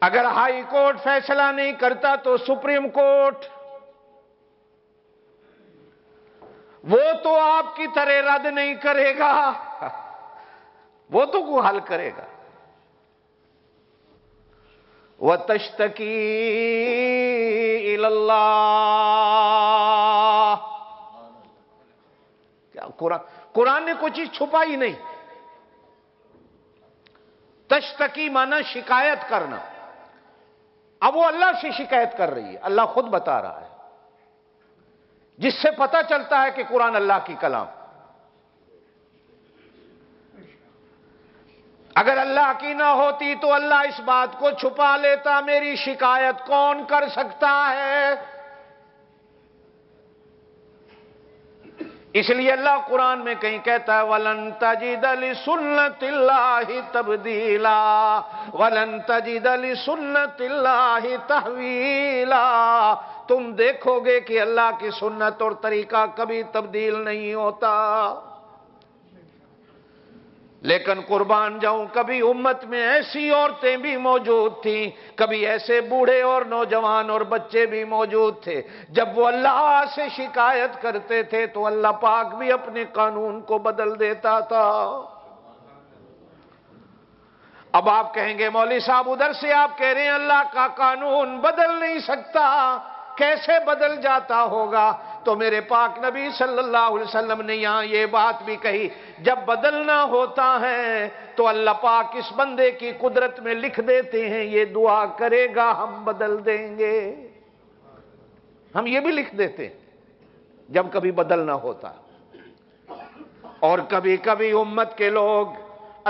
اگر ہائی کورٹ فیصلہ نہیں کرتا تو سپریم کورٹ، وہ تو آپ کی طرح رد نہیں کرے گا، وہ تو کو حل کرے گا. وَتَشْتَكِي إِلَى اللَّهِ. کیا قرآن نے کوئی چیز چھپائی نہیں. تشتکی مانا شکایت کرنا. اب وہ اللہ سے شکایت کر رہی ہے، اللہ خود بتا رہا ہے، جس سے پتہ چلتا ہے کہ قرآن اللہ کی کلام. اگر اللہ کی نہ ہوتی تو اللہ اس بات کو چھپا لیتا. میری شکایت کون کر سکتا ہے؟ اس لیے اللہ قرآن میں کہیں کہتا ہے وَلَن تَجِدَ لِسُنَّتِ اللَّهِ تَبْدِيلًا وَلَن تَجِدَ لِسُنَّتِ اللَّهِ تَحْوِيلًا. تم دیکھو گے کہ اللہ کی سنت اور طریقہ کبھی تبدیل نہیں ہوتا. لیکن قربان جاؤں کبھی امت میں ایسی عورتیں بھی موجود تھیں، کبھی ایسے بوڑھے اور نوجوان اور بچے بھی موجود تھے، جب وہ اللہ سے شکایت کرتے تھے تو اللہ پاک بھی اپنے قانون کو بدل دیتا تھا. اب آپ کہیں گے مولوی صاحب ادھر سے آپ کہہ رہے ہیں اللہ کا قانون بدل نہیں سکتا، کیسے بدل جاتا ہوگا؟ تو میرے پاک نبی صلی اللہ علیہ وسلم نے یہاں یہ بات بھی کہی جب بدلنا ہوتا ہے تو اللہ پاک اس بندے کی قدرت میں لکھ دیتے ہیں یہ دعا کرے گا ہم بدل دیں گے. ہم یہ بھی لکھ دیتے ہیں جب کبھی بدلنا ہوتا. اور کبھی کبھی امت کے لوگ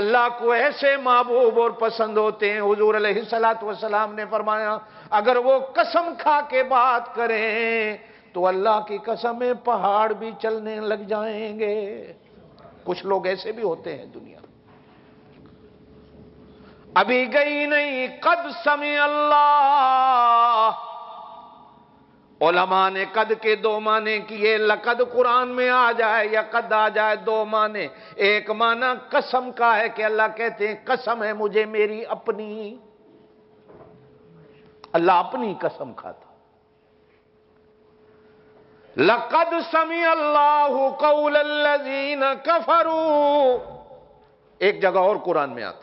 اللہ کو ایسے محبوب اور پسند ہوتے ہیں. حضور علیہ السلام نے فرمایا اگر وہ قسم کھا کے بات کریں تو اللہ کی قسم میں پہاڑ بھی چلنے لگ جائیں گے. کچھ لوگ ایسے بھی ہوتے ہیں دنیا میں. ابھی گئی نہیں قد سمع اللہ. علماء نے قد کے 2 معنی کیے. لقد قرآن میں آ جائے یا قد آ جائے 2 معنی. ایک معنی قسم کا ہے کہ اللہ کہتے ہیں قسم ہے مجھے میری اپنی. اللہ اپنی قسم کھاتا. لقد سمع اللہ قول الذین کفروا. ایک جگہ اور قرآن میں آتا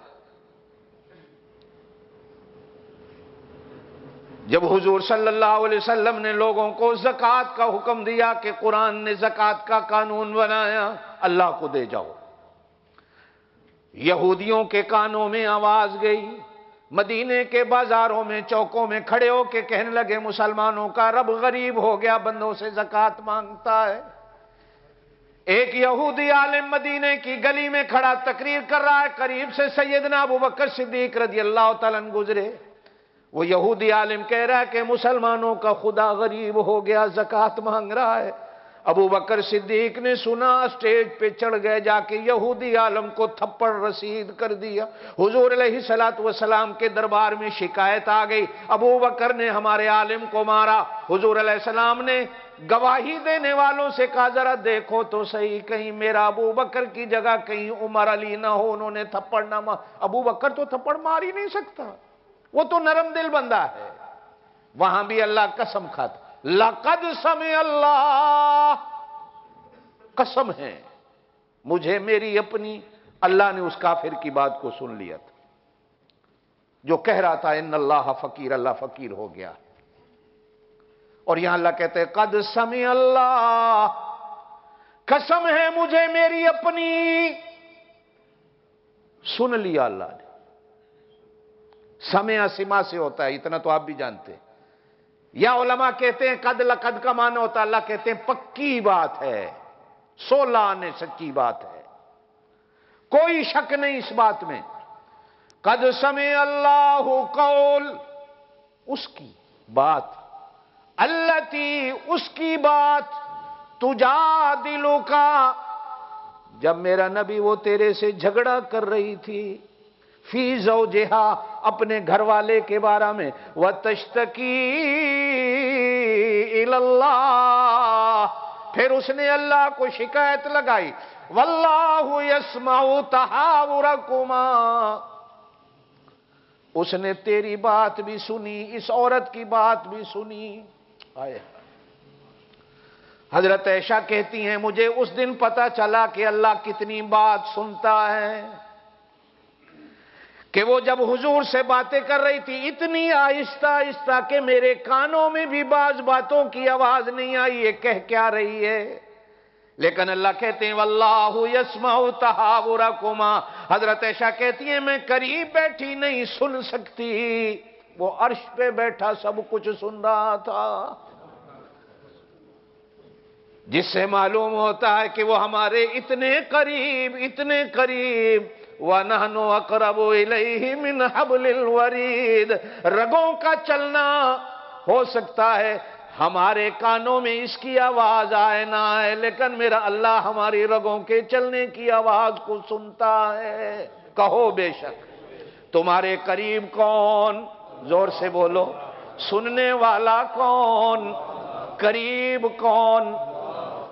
جب حضور صلی اللہ علیہ وسلم نے لوگوں کو زکوٰۃ کا حکم دیا کہ قرآن نے زکوٰۃ کا قانون بنایا اللہ کو دے جاؤ. یہودیوں کے کانوں میں آواز گئی، مدینے کے بازاروں میں چوکوں میں کھڑے ہو کے کہنے لگے مسلمانوں کا رب غریب ہو گیا، بندوں سے زکوٰۃ مانگتا ہے. ایک یہودی عالم مدینے کی گلی میں کھڑا تقریر کر رہا ہے، قریب سے سیدنا ابو بکر صدیق رضی اللہ تعالیٰ عنہ گزرے. وہ یہودی عالم کہہ رہا ہے کہ مسلمانوں کا خدا غریب ہو گیا، زکوٰۃ مانگ رہا ہے۔ ابو بکر صدیق نے سنا، سٹیج پہ چڑھ گئے، جا کے یہودی عالم کو تھپڑ رسید کر دیا۔ حضور علیہ السلام کے دربار میں شکایت آ گئی، ابو بکر نے ہمارے عالم کو مارا۔ حضور علیہ السلام نے گواہی دینے والوں سے کہا ذرا دیکھو تو صحیح، کہیں میرا ابو بکر کی جگہ کہیں عمر علی نہ ہو، انہوں نے تھپڑ نہ مار۔ ابو بکر تو تھپڑ مار ہی نہیں سکتا، وہ تو نرم دل بندہ ہے۔ وہاں بھی اللہ قسم کھاتا، لقد سمع اللہ، قسم ہے مجھے میری اپنی، اللہ نے اس کافر کی بات کو سن لیا تھا جو کہہ رہا تھا ان اللہ فقیر، اللہ فقیر ہو گیا۔ اور یہاں اللہ کہتے ہیں قد سمع اللہ، قسم ہے مجھے میری اپنی، سن لیا اللہ نے۔ سمع سما سے ہوتا ہے، اتنا تو آپ بھی جانتے ہیں۔ یا علماء کہتے ہیں قد لقد کا معنی ہوتا ہے، اللہ کہتے ہیں پکی بات ہے، 16 آنے سچی بات ہے، کوئی شک نہیں اس بات میں۔ قد سمع اللہ قول، اس کی بات، التی، اس کی بات، تجادلک، جب میرا نبی وہ تیرے سے جھگڑا کر رہی تھی، فی زوجہا، اپنے گھر والے کے بارے میں، وتشتکی الی اللہ، پھر اس نے اللہ کو شکایت لگائی، واللہ یسمع تحاورکما، اس نے تیری بات بھی سنی، اس عورت کی بات بھی سنی۔ آئے حضرت عائشہ کہتی ہیں مجھے اس دن پتا چلا کہ اللہ کتنی بات سنتا ہے، کہ وہ جب حضور سے باتیں کر رہی تھی اتنی آہستہ آہستہ کہ میرے کانوں میں بھی بعض باتوں کی آواز نہیں آئی، یہ کہہ کیا رہی ہے، لیکن اللہ کہتے ہیں واللہ یسمع تحاورکما۔ حضرت عائشہ کہتی ہیں میں قریب بیٹھی نہیں سن سکتی، وہ عرش پہ بیٹھا سب کچھ سن رہا تھا، جس سے معلوم ہوتا ہے کہ وہ ہمارے اتنے قریب، اتنے قریب، وَنَحْنُ أَقْرَبُ إِلَيْهِ مِنْ حَبْلِ الْوَرِيدِ، رگوں کا چلنا ہو سکتا ہے ہمارے کانوں میں اس کی آواز آئے نہ آئے، لیکن میرا اللہ ہماری رگوں کے چلنے کی آواز کو سنتا ہے۔ کہو بے شک، تمہارے قریب کون؟ زور سے بولو، سننے والا کون؟ قریب کون؟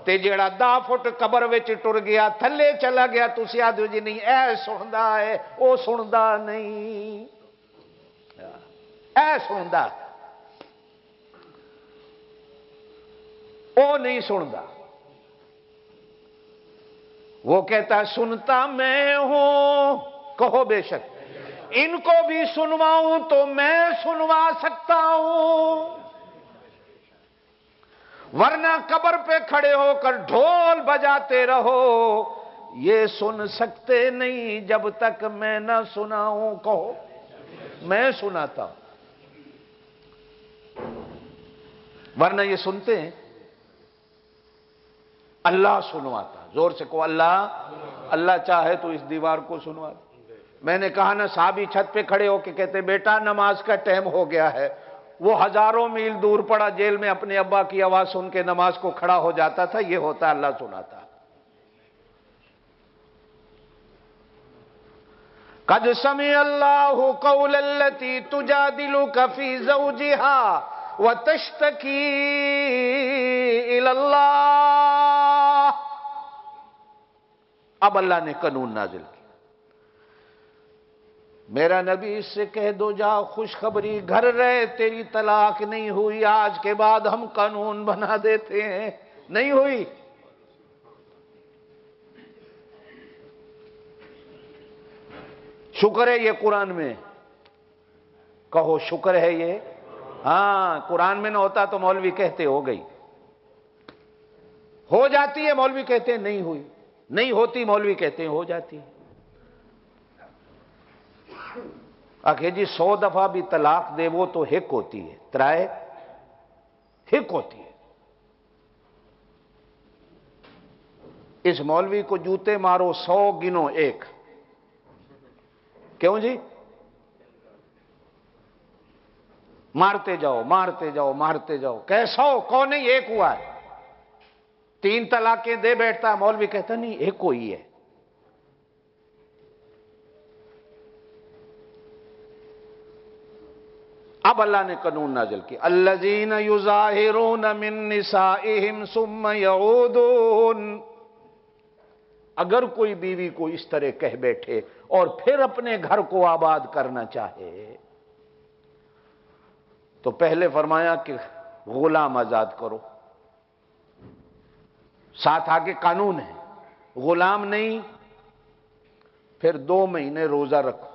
تے جیڑا 10 فٹ قبر وچ ٹر گیا، تھلے چلا گیا، تسی آدھو جی نہیں اے سندا ہے، او سندا نہیں، اے سندا، او نہیں سندا، وہ کہتا سنتا میں ہوں۔ کہو بے شک، ان کو بھی سنواؤں تو میں سنوا سکتا ہوں، ورنہ قبر پہ کھڑے ہو کر ڈھول بجاتے رہو، یہ سن سکتے نہیں جب تک میں نہ سناؤں۔ کہو میں سناتا ہوں، ورنہ یہ سنتے ہیں، اللہ سنواتا۔ زور سے کہو اللہ، اللہ چاہے تو اس دیوار کو سنواتا۔ میں نے کہا نا صحابی چھت پہ کھڑے ہو کے کہتے بیٹا نماز کا ٹائم ہو گیا ہے، وہ ہزاروں میل دور پڑا جیل میں اپنے ابا کی آواز سن کے نماز کو کھڑا ہو جاتا تھا، یہ ہوتا اللہ سناتا۔ قد سمع اللہ قول التی تجادلک فی زوجہا وتشتکی الی اللہ۔ اب اللہ نے قانون نازل کیا، میرا نبی اس سے کہہ دو جا خوشخبری، گھر رہے، تیری طلاق نہیں ہوئی، آج کے بعد ہم قانون بنا دیتے ہیں، نہیں ہوئی۔ شکر ہے یہ قرآن میں، کہو شکر ہے یہ، ہاں قرآن میں نہ ہوتا تو مولوی کہتے ہو گئی، ہو جاتی ہے مولوی کہتے ہیں نہیں ہوئی، نہیں ہوتی مولوی کہتے ہیں ہو جاتی ہے۔ آخر جی 100 دفعہ بھی طلاق دے وہ تو ہک ہوتی ہے، ترائے ہک ہوتی ہے۔ اس مولوی کو جوتے مارو 100 گنو ایک، کیوں جی؟ مارتے جاؤ مارتے جاؤ مارتے جاؤ، کیسا ہو؟ کون نہیں؟ ایک ہوا ہے۔ 3 طلاقیں دے بیٹھتا ہے، مولوی کہتا نہیں ایک کوئی ہے۔ اب اللہ نے قانون نازل کیا، الذین یظاہرون من نسائہم ثم یعودون، اگر کوئی بیوی کو اس طرح کہہ بیٹھے اور پھر اپنے گھر کو آباد کرنا چاہے تو پہلے فرمایا کہ غلام آزاد کرو، ساتھ آگے قانون ہے، غلام نہیں، پھر 2 مہینے روزہ رکھو،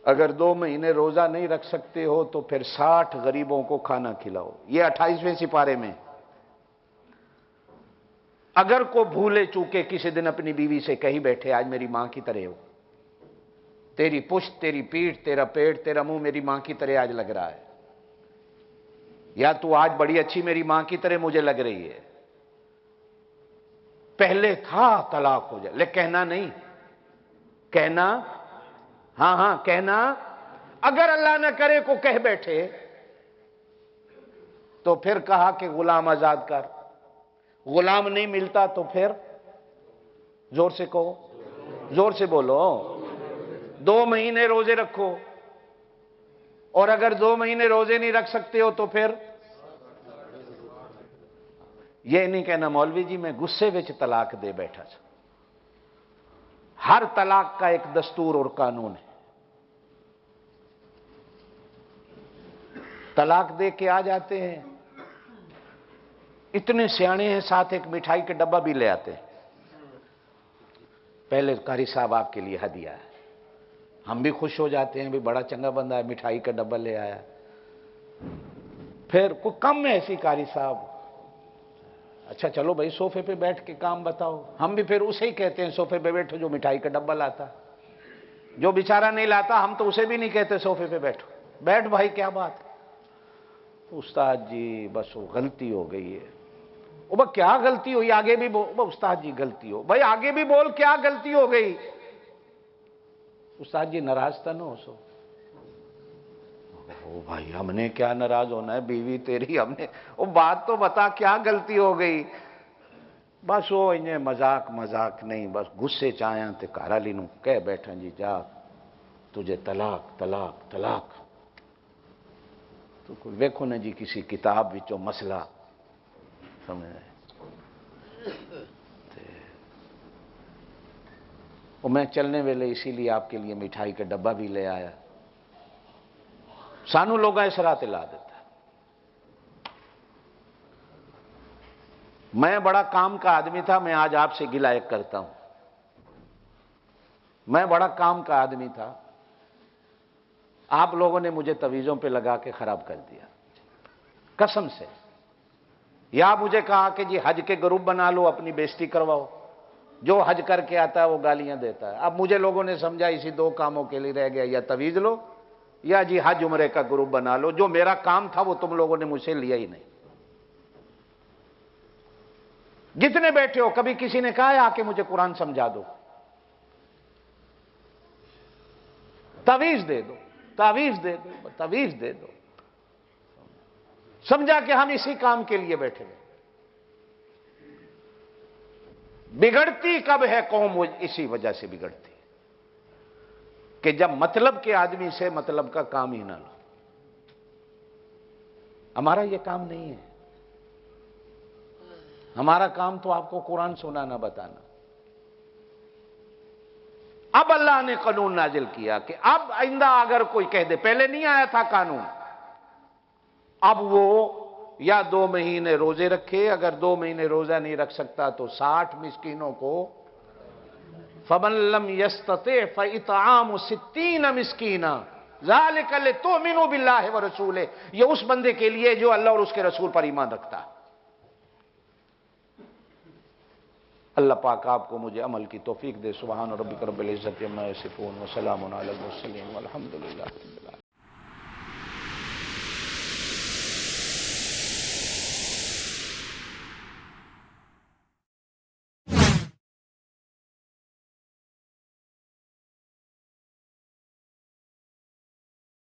اگر 2 مہینے روزہ نہیں رکھ سکتے ہو تو پھر 60 غریبوں کو کھانا کھلاؤ۔ یہ 28ویں سپارے میں۔ اگر کو بھولے چوکے کسی دن اپنی بیوی سے کہی بیٹھے آج میری ماں کی طرح ہو، تیری پشت، تیری پیٹھ، تیرا پیٹ، تیرا منہ میری ماں کی طرح آج لگ رہا ہے، یا تو آج بڑی اچھی میری ماں کی طرح مجھے لگ رہی ہے، پہلے تھا طلاق ہو جائے، لیکن کہنا نہیں، کہنا ہاں ہاں کہنا، اگر اللہ نہ کرے کو کہہ بیٹھے تو پھر کہا کہ غلام آزاد کر، غلام نہیں ملتا تو پھر زور سے کہو، زور سے بولو، 2 مہینے روزے رکھو، اور اگر 2 مہینے روزے نہیں رکھ سکتے ہو تو پھر یہ نہیں کہنا مولوی جی میں غصے وچ طلاق دے بیٹھا تھا۔ ہر طلاق کا ایک دستور اور قانون ہے۔ طلاق دے کے آ جاتے ہیں، اتنے سیانے ہیں، ساتھ ایک مٹھائی کے ڈبہ بھی لے آتے ہیں، پہلے قاری صاحب آپ کے لیے ہدیہ ہے، ہم بھی خوش ہو جاتے ہیں بھی بڑا چنگا بندہ ہے، مٹھائی کا ڈبہ لے آیا۔ پھر کوئی کم ہے ایسی قاری صاحب، اچھا چلو بھائی صوفے پہ بیٹھ کے کام بتاؤ، ہم بھی پھر اسے ہی کہتے ہیں صوفے پہ بیٹھو جو مٹھائی کا ڈبہ لاتا، جو بیچارہ نہیں لاتا ہم تو اسے بھی نہیں کہتے صوفے پہ بیٹھو، بیٹھ بھائی کیا بات ہے؟ استاد جی بس وہ غلطی ہو گئی ہے۔ وہ بھائی کیا غلطی ہوئی؟ آگے بھی بول۔ استاد جی غلطی ہو بھائی، آگے بھی بول کیا غلطی ہو گئی؟ استاد جی ناراض تھا نہ ہو سو۔ او بھائی ہم نے کیا ناراض ہونا ہے، بیوی تیری، ہم نے، وہ بات تو بتا کیا غلطی ہو گئی؟ بس وہ انہیں مذاق مذاق نہیں، بس غصے چاہیاں تے گھر والی نوں کہہ بیٹھا جی جا تجھے طلاق طلاق طلاق۔ تو کوئی ویکھو نا جی کسی کتاب وچوں مسئلہ سمجھ رہے، اور میں چلنے ویلے اسی لیے آپ کے لیے مٹھائی کا ڈبہ بھی لے آیا، سانو لوگاں اس راہ تے لا دیتا۔ میں بڑا کام کا آدمی تھا، میں آج آپ سے گلہ ایک کرتا ہوں، میں بڑا کام کا آدمی تھا، آپ لوگوں نے مجھے تویزوں پہ لگا کے خراب کر دیا قسم سے، یا مجھے کہا کہ جی حج کے گروپ بنا لو اپنی بےزتی کرواؤ، جو حج کر کے آتا ہے وہ گالیاں دیتا ہے۔ اب مجھے لوگوں نے سمجھا اسی 2 کاموں کے لیے رہ گیا، یا تویز لو یا جی حج عمرے کا گروپ بنا لو، جو میرا کام تھا وہ تم لوگوں نے مجھ سے لیا ہی نہیں۔ جتنے بیٹھے ہو کبھی کسی نے کہا ہے آ کے مجھے قرآن سمجھا دو، تعویذ دے دو، تعویذ دے دو، تعویذ دے دو، سمجھا کہ ہم اسی کام کے لیے بیٹھے ہیں۔ بگڑتی کب ہے قوم؟ وہ اسی وجہ سے بگڑتی کہ جب مطلب کے آدمی سے مطلب کا کام ہی نہ لو۔ ہمارا یہ کام نہیں ہے، ہمارا کام تو آپ کو قرآن سنانا بتانا۔ اب اللہ نے قانون نازل کیا کہ اب آئندہ اگر کوئی کہہ دے، پہلے نہیں آیا تھا قانون، اب وہ یا 2 مہینے روزے رکھے، اگر 2 مہینے روزہ نہیں رکھ سکتا تو 60 مسکینوں کو، فَمَن لَّمْ يَسْتَطِعْ فَإِطْعَامُ 60 مسکینا ذَلِكَ لِتُؤْمِنُوا بِاللَّهِ وَرَسُولِهِ، یہ اس بندے کے لیے جو اللہ اور اس کے رسول پر ایمان رکھتا ہے۔ اللہ پاک آپ کو مجھے عمل کی توفیق دے۔ سبحان ربک رب العزت عما یصفون وسلام علی المرسلین والحمد للہ۔